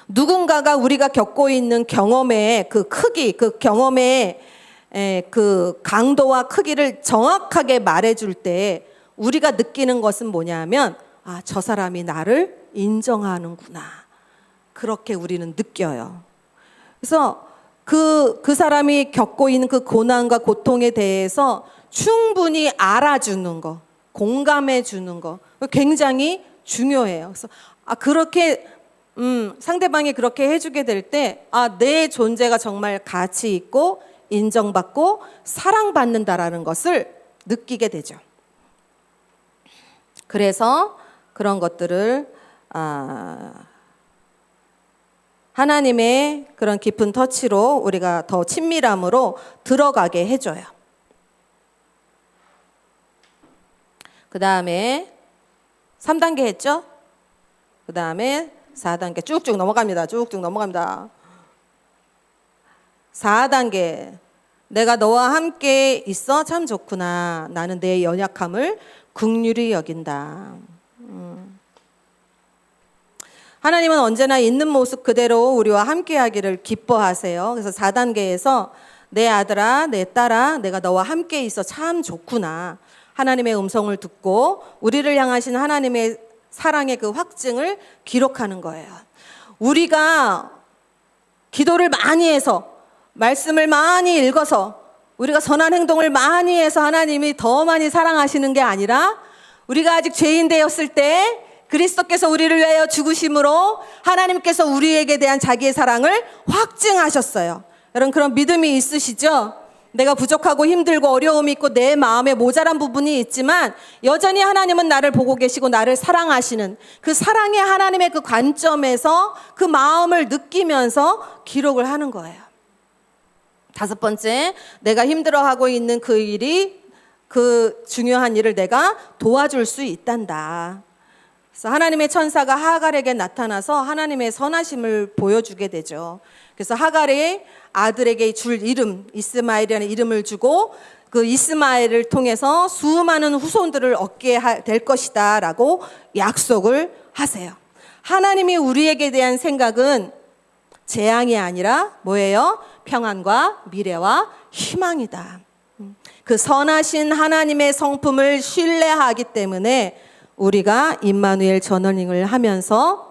S1: 누군가가 우리가 겪고 있는 경험의 그 크기, 그 경험의 그 강도와 크기를 정확하게 말해줄 때 우리가 느끼는 것은 뭐냐면, 저 사람이 나를 인정하는구나. 그렇게 우리는 느껴요. 그래서 그 사람이 겪고 있는 그 고난과 고통에 대해서 충분히 알아주는 거, 공감해 주는 거 굉장히 중요해요. 그래서 그렇게 상대방이 그렇게 해주게 될 때 내 존재가 정말 가치 있고 인정받고 사랑받는다라는 것을 느끼게 되죠. 그래서 그런 것들을 하나님의 그런 깊은 터치로 우리가 더 친밀함으로 들어가게 해줘요. 그 다음에 3단계 했죠? 그 다음에 4단계 쭉쭉 넘어갑니다. 쭉쭉 넘어갑니다. 4단계. 내가 너와 함께 있어 참 좋구나. 나는 내 연약함을 긍휼히 여긴다. 하나님은 언제나 있는 모습 그대로 우리와 함께 하기를 기뻐하세요. 그래서 4단계에서 내 아들아, 내 딸아, 내가 너와 함께 있어 참 좋구나. 하나님의 음성을 듣고 우리를 향하신 하나님의 사랑의 그 확증을 기록하는 거예요. 우리가 기도를 많이 해서 말씀을 많이 읽어서 우리가 선한 행동을 많이 해서 하나님이 더 많이 사랑하시는 게 아니라 우리가 아직 죄인 되었을 때 그리스도께서 우리를 위하여 죽으심으로 하나님께서 우리에게 대한 자기의 사랑을 확증하셨어요. 여러분 그런 믿음이 있으시죠? 내가 부족하고 힘들고 어려움이 있고 내 마음에 모자란 부분이 있지만 여전히 하나님은 나를 보고 계시고 나를 사랑하시는 그 사랑의 하나님의 그 관점에서 그 마음을 느끼면서 기록을 하는 거예요. 5번째, 내가 힘들어하고 있는 그 일이 그 중요한 일을 내가 도와줄 수 있단다. 그래서 하나님의 천사가 하갈에게 나타나서 하나님의 선하심을 보여주게 되죠. 그래서 하갈의 아들에게 줄 이름 이스마엘이라는 이름을 주고 그 이스마엘을 통해서 수많은 후손들을 얻게 될 것이다 라고 약속을 하세요. 하나님이 우리에게 대한 생각은 재앙이 아니라 뭐예요? 평안과 미래와 희망이다. 그 선하신 하나님의 성품을 신뢰하기 때문에 우리가 임마누엘 저널링을 하면서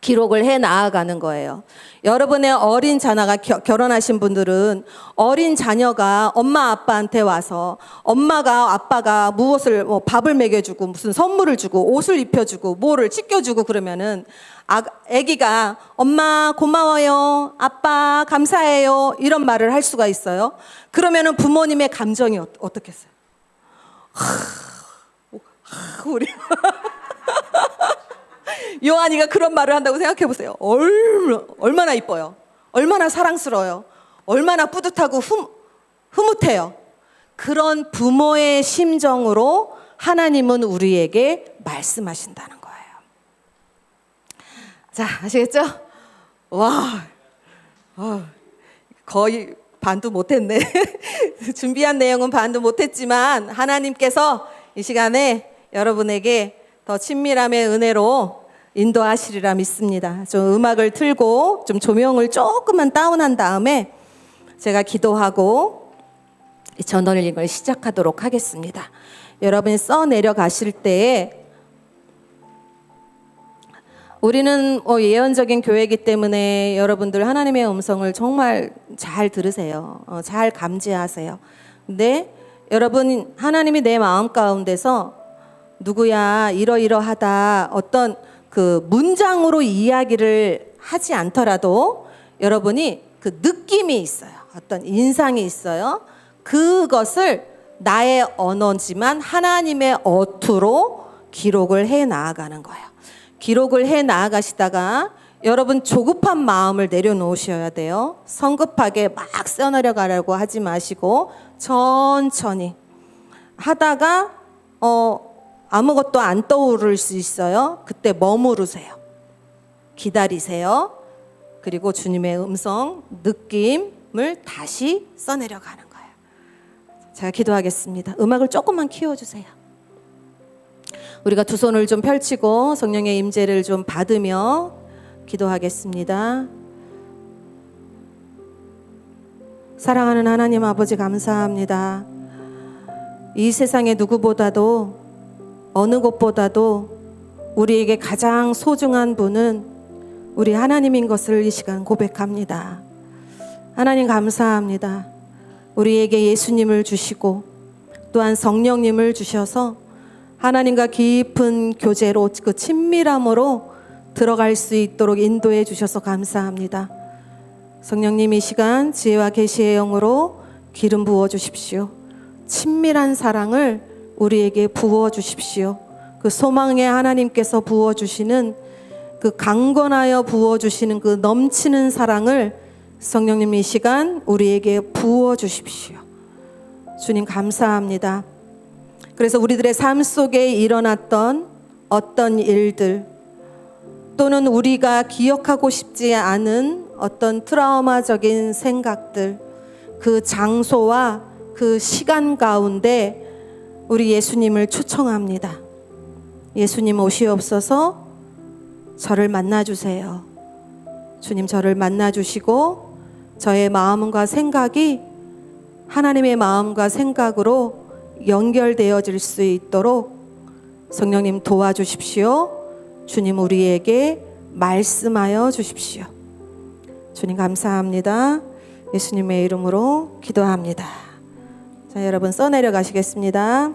S1: 기록을 해 나아가는 거예요. 여러분의 어린 자녀가 결혼하신 분들은 어린 자녀가 엄마 아빠한테 와서 엄마가 아빠가 무엇을 밥을 먹여주고 무슨 선물을 주고 옷을 입혀주고 뭐를 찢겨주고 그러면은 아기가 엄마 고마워요, 아빠 감사해요 이런 말을 할 수가 있어요. 그러면은 부모님의 감정이 어떻겠어요? 우리 요한이가 그런 말을 한다고 생각해 보세요. 얼마나 이뻐요. 얼마나 사랑스러워요. 얼마나 뿌듯하고 흐뭇해요. 그런 부모의 심정으로 하나님은 우리에게 말씀하신다는 거예요. 자, 아시겠죠? 와, 거의 반도 못했네. 준비한 내용은 반도 못했지만 하나님께서 이 시간에 여러분에게 더 친밀함의 은혜로 인도하시리라 믿습니다. 좀 음악을 틀고 좀 조명을 조금만 다운한 다음에 제가 기도하고 저널링을 시작하도록 하겠습니다. 여러분이 내려가실 때에 우리는 예언적인 교회이기 때문에 여러분들 하나님의 음성을 정말 잘 들으세요. 잘 감지하세요. 근데 여러분 하나님이 내 마음 가운데서 누구야 이러이러하다 어떤 그 문장으로 이야기를 하지 않더라도 여러분이 그 느낌이 있어요. 어떤 인상이 있어요. 그것을 나의 언어지만 하나님의 어투로 기록을 해 나아가는 거예요. 기록을 해 나아가시다가 여러분 조급한 마음을 내려놓으셔야 돼요. 성급하게 막 써내려가려고 하지 마시고 천천히 하다가 아무것도 안 떠오를 수 있어요. 그때 머무르세요. 기다리세요. 그리고 주님의 음성, 느낌을 다시 써내려가는 거예요. 제가 기도하겠습니다. 음악을 조금만 키워주세요. 우리가 두 손을 좀 펼치고 성령의 임재를 좀 받으며 기도하겠습니다. 사랑하는 하나님 아버지 감사합니다. 이 세상의 누구보다도 어느 곳보다도 우리에게 가장 소중한 분은 우리 하나님인 것을 이 시간 고백합니다. 하나님 감사합니다. 우리에게 예수님을 주시고 또한 성령님을 주셔서 하나님과 깊은 교제로 그 친밀함으로 들어갈 수 있도록 인도해 주셔서 감사합니다. 성령님 이 시간 지혜와 계시의 영으로 기름 부어 주십시오. 친밀한 사랑을 우리에게 부어 주십시오. 그 소망의 하나님께서 부어 주시는 그 강건하여 부어 주시는 그 넘치는 사랑을 성령님 이 시간 우리에게 부어 주십시오. 주님 감사합니다. 그래서 우리들의 삶 속에 일어났던 어떤 일들 또는 우리가 기억하고 싶지 않은 어떤 트라우마적인 생각들, 그 장소와 그 시간 가운데 우리 예수님을 초청합니다. 예수님 오시옵소서. 저를 만나주세요. 주님 저를 만나주시고 저의 마음과 생각이 하나님의 마음과 생각으로 연결되어질 수 있도록 성령님 도와주십시오. 주님 우리에게 말씀하여 주십시오. 주님 감사합니다. 예수님의 이름으로 기도합니다. 자, 여러분 써내려 가시겠습니다.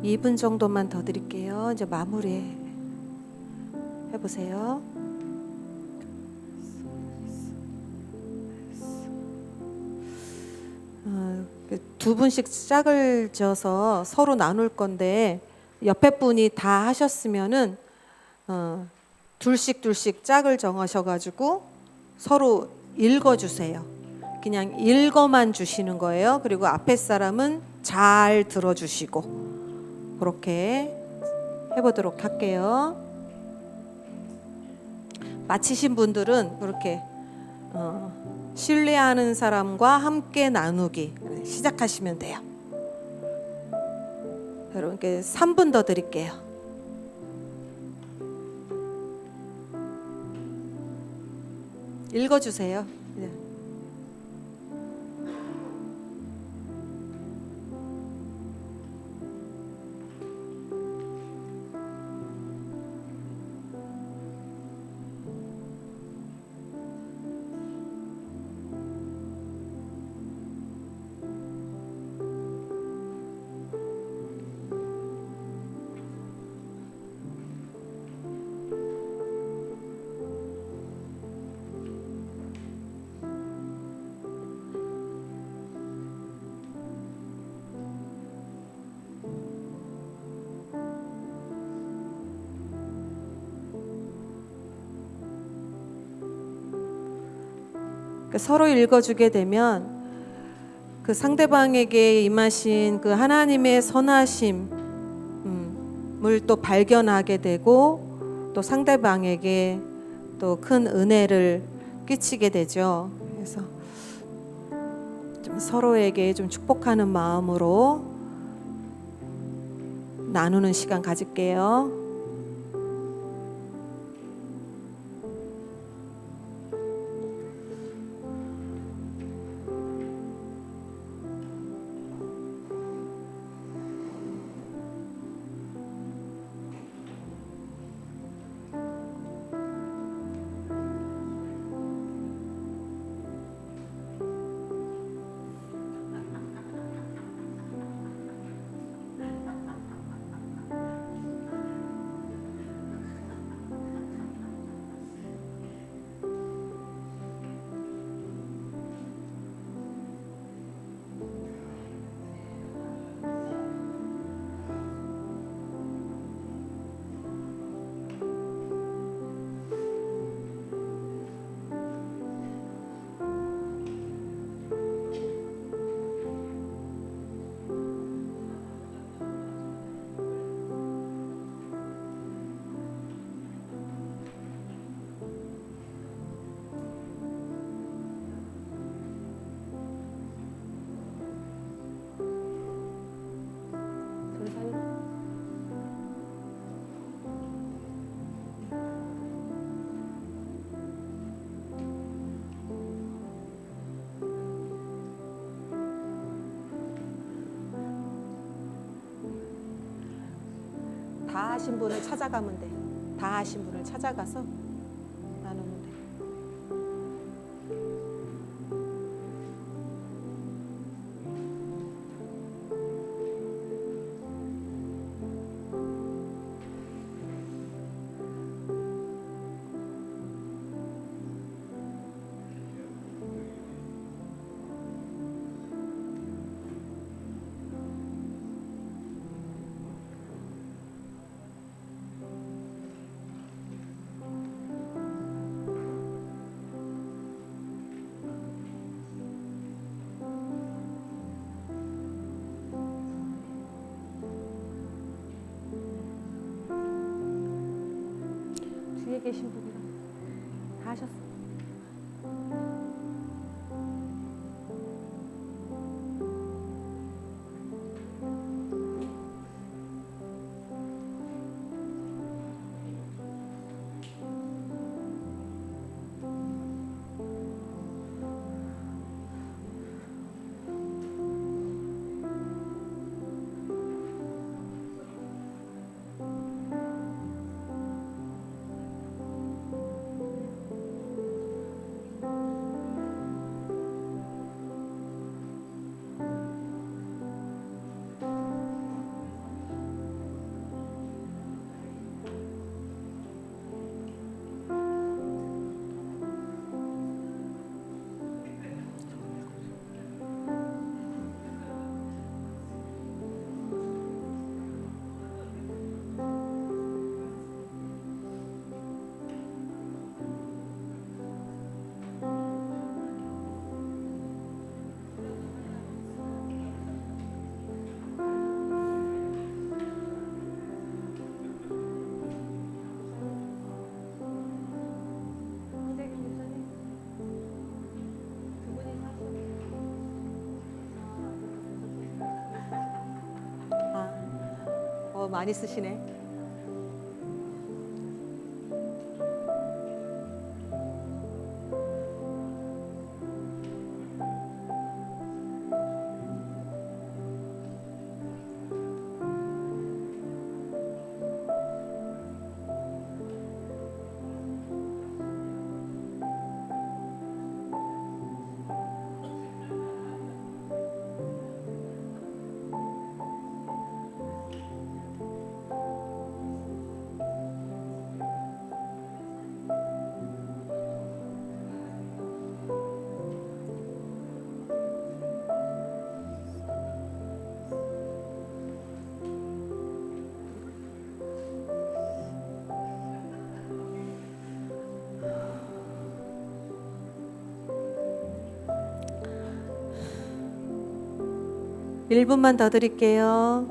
S1: 2분 정도만 더 드릴게요. 이제 마무리 해보세요. 두 분씩 짝을 져서 서로 나눌 건데 옆에 분이 다 하셨으면은 둘씩 짝을 정하셔가지고 서로 읽어주세요. 그냥 읽어만 주시는 거예요. 그리고 앞에 사람은 잘 들어주시고 그렇게 해보도록 할게요. 마치신 분들은 그렇게 신뢰하는 사람과 함께 나누기 시작하시면 돼요. 여러분께 3분 더 드릴게요. 읽어주세요. 네. 서로 읽어주게 되면 그 상대방에게 임하신 그 하나님의 선하심을 또 발견하게 되고 또 상대방에게 또 큰 은혜를 끼치게 되죠. 그래서 좀 서로에게 좀 축복하는 마음으로 나누는 시간 가질게요. 다 하신 분을 찾아가면 돼. 다 하신 분을 찾아가서 나누면 돼. 뒤에 계신 분이랑 다 하셨어요. 많이 쓰시네. 일 분만 더 드릴게요.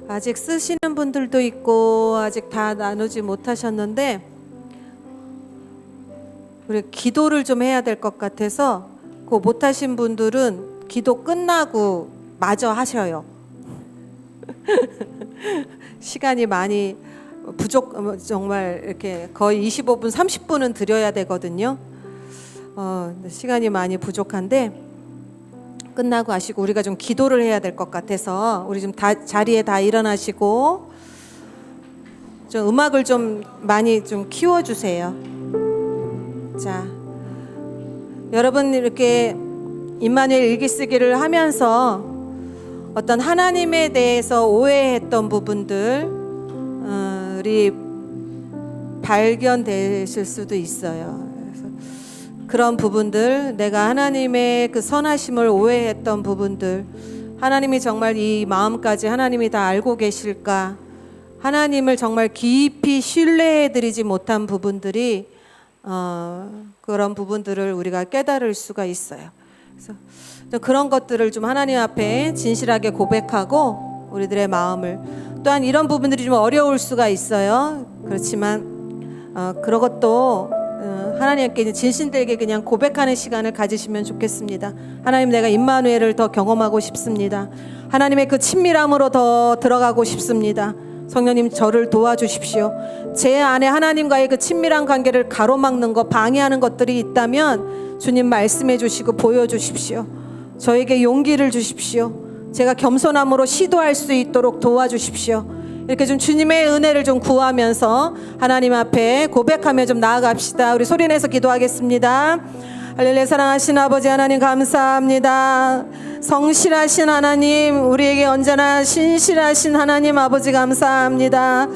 S1: 아직 쓰시는 분들도 있고 아직 다 나누지 못하셨는데 우리 기도를 좀 해야 될 것 같아서 그 못하신 분들은 기도 끝나고 마저 하셔요. 시간이 많이 정말 이렇게 거의 25분 30분은 드려야 되거든요. 시간이 많이 부족한데 끝나고 하시고 우리가 좀 기도를 해야 될 것 같아서 우리 좀 자리에 다 일어나시고 좀 음악을 좀 많이 좀 키워주세요. 자, 여러분 이렇게 임마누엘 일기쓰기를 하면서 어떤 하나님에 대해서 오해했던 부분들이 발견되실 수도 있어요. 그런 부분들, 내가 하나님의 그 선하심을 오해했던 부분들, 하나님이 정말 이 마음까지 하나님이 다 알고 계실까, 하나님을 정말 깊이 신뢰해드리지 못한 부분들이 그런 부분들을 우리가 깨달을 수가 있어요. 그래서 그런 것들을 좀 하나님 앞에 진실하게 고백하고 우리들의 마음을, 또한 이런 부분들이 좀 어려울 수가 있어요. 그렇지만 그런 것도 하나님께 진실되게 그냥 고백하는 시간을 가지시면 좋겠습니다. 하나님, 내가 임마누엘을 더 경험하고 싶습니다. 하나님의 그 친밀함으로 더 들어가고 싶습니다. 성령님, 저를 도와주십시오. 제 안에 하나님과의 그 친밀한 관계를 가로막는 것, 방해하는 것들이 있다면 주님 말씀해 주시고 보여주십시오. 저에게 용기를 주십시오. 제가 겸손함으로 시도할 수 있도록 도와주십시오. 이렇게 좀 주님의 은혜를 좀 구하면서 하나님 앞에 고백하며 좀 나아갑시다. 우리 소리내서 기도하겠습니다. 할렐루야. 사랑하신 아버지 하나님 감사합니다. 성실하신 하나님, 우리에게 언제나 신실하신 하나님 아버지 감사합니다.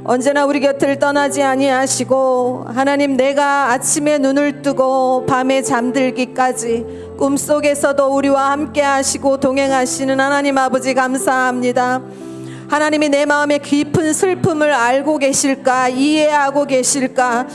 S1: 언제나 우리 곁을 떠나지 아니하시고, 하나님, 내가 아침에 눈을 뜨고 밤에 잠들기까지 꿈속에서도 우리와 함께 하시고 동행하시는 하나님 아버지 감사합니다. 하나님이 내 마음의 깊은 슬픔을 알고 계실까, 이해하고 계실까,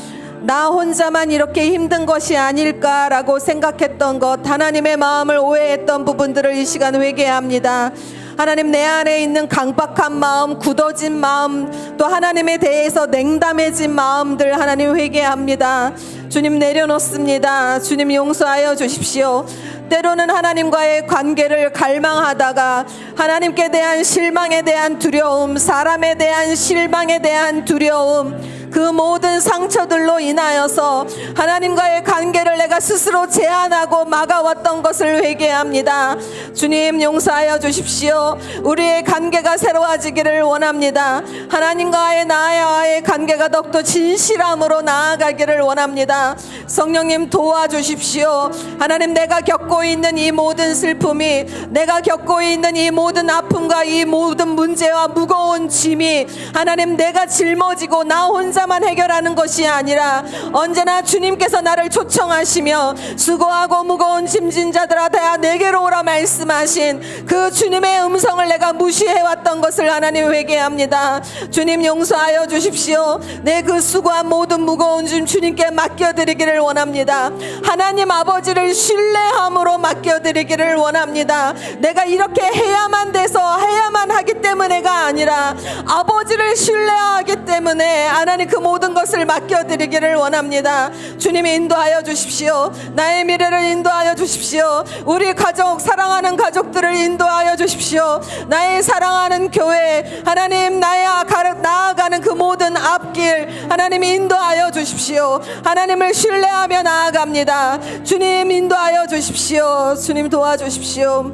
S1: 나 혼자만 이렇게 힘든 것이 아닐까라고 생각했던 것, 하나님의 마음을 오해했던 부분들을 이 시간 회개합니다. 하나님, 내 안에 있는 강박한 마음, 굳어진 마음, 또 하나님에 대해서 냉담해진 마음들 하나님 회개합니다. 주님 내려놓습니다. 주님 용서하여 주십시오. 때로는 하나님과의 관계를 갈망하다가 하나님께 대한 실망에 대한 두려움, 사람에 대한 실망에 대한 두려움, 그 모든 상처들로 인하여서 하나님과의 관계를 내가 스스로 제한하고 막아왔던 것을 회개합니다. 주님 용서하여 주십시오. 우리의 관계가 새로워지기를 원합니다. 하나님과의 나의 관계가 더욱더 진실함으로 나아가기를 원합니다. 성령님 도와주십시오. 하나님, 내가 겪고 있는 이 모든 슬픔이, 내가 겪고 있는 이 모든 아픔과 이 모든 문제와 무거운 짐이 하나님, 내가 짊어지고 나 혼자만 해결하는 것이 아니라 언제나 주님께서 나를 초청하시며 수고하고 무거운 짐진 자들아 다 내게로 오라 말씀하신 그 주님의 음성을 내가 무시해왔던 것을 하나님 회개합니다. 주님 용서하여 주십시오. 내 그 수고한 모든 무거운 짐 주님께 맡겨드리기를 원합니다. 하나님 아버지를 신뢰함으로 맡겨드리기를 원합니다. 내가 이렇게 해야만 돼서 해야만 하기 때문에가 아니라 아버지를 신뢰하기 때문에 하나님 그 모든 것을 맡겨드리기를 원합니다. 주님이 인도하여 주십시오. 나의 미래를 인도하여 주십시오. 우리 가족, 사랑하는 가족들을 인도하여 주십시오. 나의 사랑하는 교회, 하나님, 나아가는 그 모든 앞길 하나님이 인도하여 주십시오. 하나님을 신뢰하며 나아갑니다. 주님 인도하여 주십시오. 주님 도와주십시오.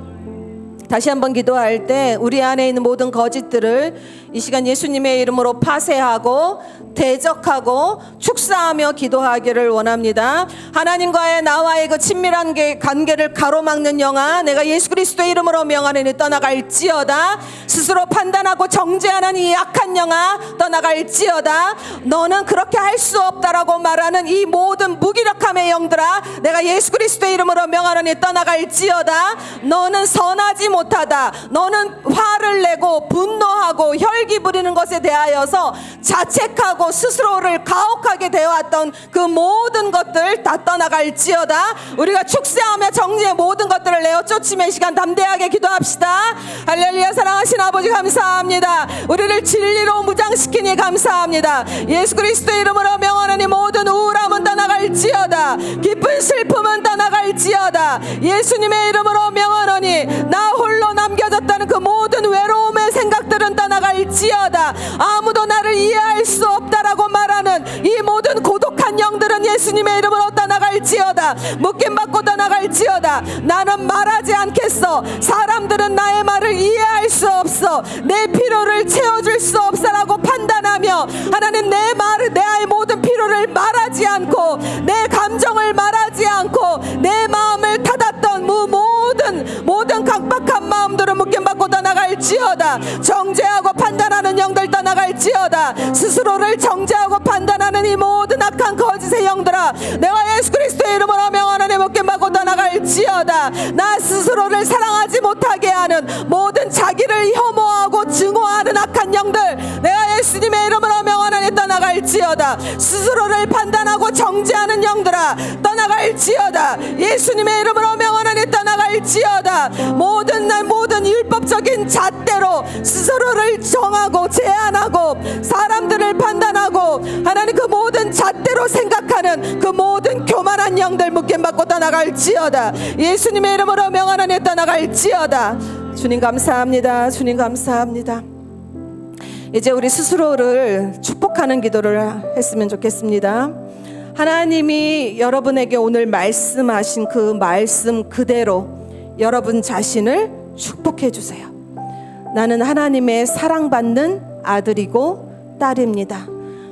S1: 다시 한번 기도할 때 우리 안에 있는 모든 거짓들을 이 시간 예수님의 이름으로 파쇄하고 대적하고 축사하며 기도하기를 원합니다. 하나님과의 나와의 그 친밀한 관계를 가로막는 영아, 내가 예수 그리스도의 이름으로 명하노니 떠나갈지어다. 스스로 판단하고 정죄하는 이 약한 영아 떠나갈지어다. 너는 그렇게 할 수 없다라고 말하는 이 모든 무기력함의 영들아, 내가 예수 그리스도의 이름으로 명하노니 떠나갈지어다. 너는 선하지 못하다. 너는 화를 내고 분노하고 혈기 부리는 것에 대하여서 자책하고 스스로를 가혹하게 되어왔던 그 모든 것들 다 떠나갈지어다. 우리가 축사하며 정죄의 모든 것들을 내어 쫓으며 이 시간 담대하게 기도합시다. 할렐루야. 사랑하신 아버지 감사합니다. 우리를 진리로 무장시키니 감사합니다. 예수 그리스도의 이름으로 명하노니 모든 우울함은 떠나갈지어다. 기쁜 슬픔은 떠나갈지어다. 예수님의 이름으로 명하노니 나 홀로 남겨졌다는 그 모든 외로움의 생각들은 떠나갈지어다. 아무도 나를 이해할 수 없다라고 말하는 이 모든 고독한 영들은 예수님의 이름으로 떠나갈지어다. 묶임받고 떠나갈지어다. 나는 말하지 않겠어. 사람들은 나의 말을 이해할 수 없어. 내 필요를 채워줄 수 없어라고 판단하며 하나님, 내 말을, 내 아이 모든 필요를 말하지 않고 내 감정을 말하지 않고 내 마음을 닫았던 모든 강박한 마음들은 묶임받고 떠나갈지어다. 정죄하고 판단하는 영들 떠나갈지어다. 스스로를 정죄하고 판단하는 이 모든 악한 거짓의 영들아, 내가 예수 그리스도의 이름으로 명하노니 묶임받고 떠나갈지어다. 나 스스로를 사랑하지 못하게 하는 모든 자기를 혐오하고 증오하는 악한 영들, 내가 예수님의 이름으로 명하노니 떠나갈지어다. 스스로를 판단하고 정죄하는 영들아 떠나갈지어다. 예수님의 이름으로 명하노니 떠나갈지어다. 모든 율법적인 잣대로 스스로를 정하고 제한하고 사람들을 판단하고 하나님 그 모든 잣대로 생각하는 그 모든 교만한 영들 묶임받고 떠나갈지어다. 예수님의 이름으로 명하노니 떠나갈지어다. 주님 감사합니다. 주님 감사합니다. 이제 우리 스스로를 축복하는 기도를 했으면 좋겠습니다. 하나님이 여러분에게 오늘 말씀하신 그 말씀 그대로 여러분 자신을 축복해 주세요. 나는 하나님의 사랑받는 아들이고 딸입니다.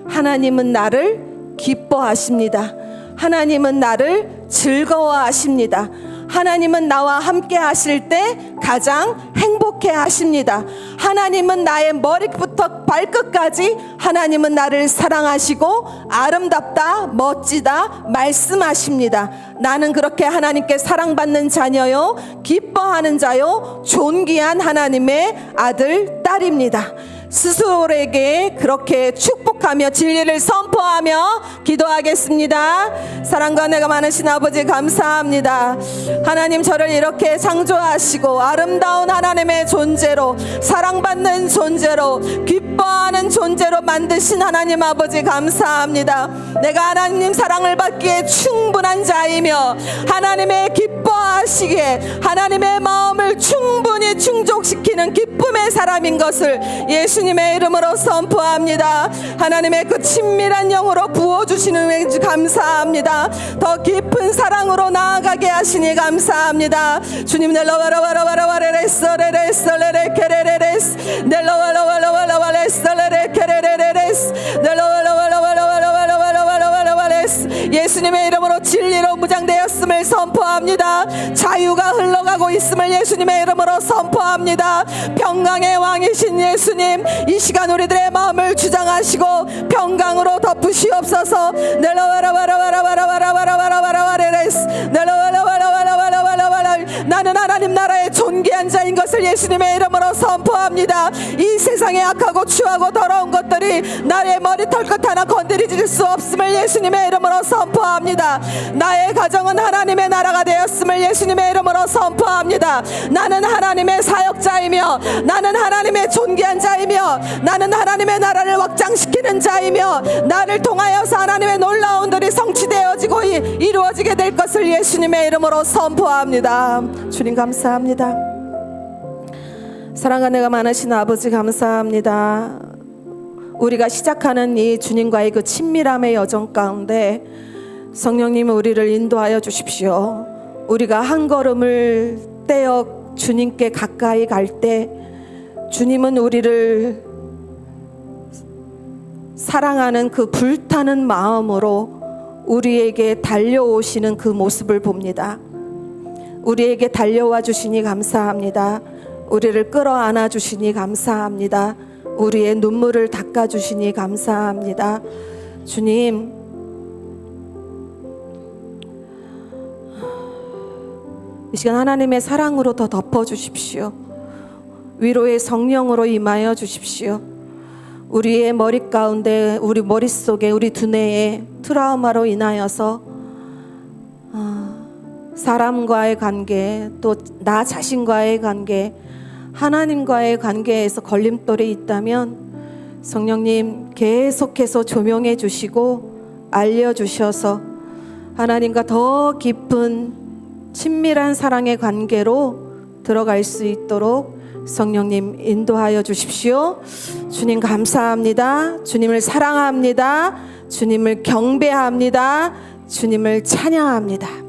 S1: 하나님은 나를 기뻐하십니다. 하나님은 나를 즐거워하십니다. 하나님은 나와 함께 하실 때 가장 행복해 하십니다. 하나님은 나의 머리부터 발끝까지 하나님은 나를 사랑하시고 아름답다, 멋지다 말씀하십니다. 나는 그렇게 하나님께 사랑받는 자녀요, 기뻐하는 자요, 존귀한 하나님의 아들, 딸입니다. 스스로에게 그렇게 축복하며 진리를 선포하며 기도하겠습니다. 사랑과 은혜가 많으신 아버지 감사합니다. 하나님, 저를 이렇게 창조하시고 아름다운 하나님의 존재로, 사랑받는 존재로, 기뻐하는 존재로 만드신 하나님 아버지 감사합니다. 내가 하나님 사랑을 받기에 충분한 자이며 하나님의 기뻐하시기에 하나님의 마음을 충분히 충족시키는 기쁨의 사람인 것을 예수님의 이름으로 선포합니다. 하나님의 그 친밀한 영으로 부어주시는 왠지 감사합니다. 더 깊은 사랑으로 나아가게 하시니 감사합니다. 주님, 넬로와라와라와라와레레레레레레레레레레레레스 넬로와라와라와라와레레레레레레레스 넬로와라와라와라와라와라와라와레스 예수님의 이름으로 진리로 무장되었음을 선포합니다. 자유가 흘러가고 있음을 예수님의 이름으로 선포합니다. 평강의 왕이신 예수님, 이 시간 우리들의 마음을 주장하시고 평강으로 덮으시옵소서. 넬로와라와라와라와라와라와라와라와레레스 넬로와라와라와라와라와라와라 나는 하나님 나라의 존귀한 자인 것을 예수님의 이름으로 선포합니다. 이 세상에 악하고 추하고 더러운 것들이 나의 머리털 끝 하나 건드리질 수 없음을 예수님의 이름으로 선포합니다. 나의 가정은 하나님의 나라가 되었음을 예수님의 이름으로 선포합니다. 나는 하나님의 사역자이며 나는 하나님의 존귀한 자이며 나는 하나님의 나라를 확장시키는 자이며 나를 통하여서 하나님의 놀라운 들이 성취되어지고 이루어지게 될 것을 예수님의 이름으로 선포합니다. 주님 감사합니다. 사랑과 은혜가 많으신 아버지 감사합니다. 우리가 시작하는 이 주님과의 그 친밀함의 여정 가운데 성령님 우리를 인도하여 주십시오. 우리가 한 걸음을 떼어 주님께 가까이 갈 때 주님은 우리를 사랑하는 그 불타는 마음으로 우리에게 달려오시는 그 모습을 봅니다. 우리에게 달려와 주시니 감사합니다. 우리를 끌어안아 주시니 감사합니다. 우리의 눈물을 닦아 주시니 감사합니다. 주님, 이 시간 하나님의 사랑으로 더 덮어 주십시오. 위로의 성령으로 임하여 주십시오. 우리의 머리 가운데, 우리 머릿속에, 우리 두뇌에 트라우마로 인하여서 사람과의 관계, 또 나 자신과의 관계, 하나님과의 관계에서 걸림돌이 있다면 성령님 계속해서 조명해 주시고 알려주셔서 하나님과 더 깊은 친밀한 사랑의 관계로 들어갈 수 있도록 성령님 인도하여 주십시오. 주님 감사합니다. 주님을 사랑합니다. 주님을 경배합니다. 주님을 찬양합니다.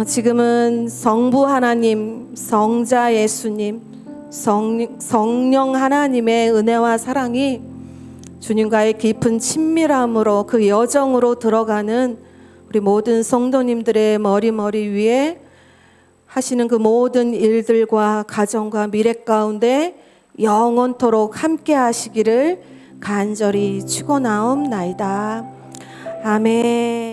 S1: 지금은 성부 하나님, 성자 예수님, 성령 하나님의 은혜와 사랑이 주님과의 깊은 친밀함으로 그 여정으로 들어가는 우리 모든 성도님들의 머리 위에 하시는 그 모든 일들과 가정과 미래 가운데 영원토록 함께 하시기를 간절히 축원하옵나이다. 아멘.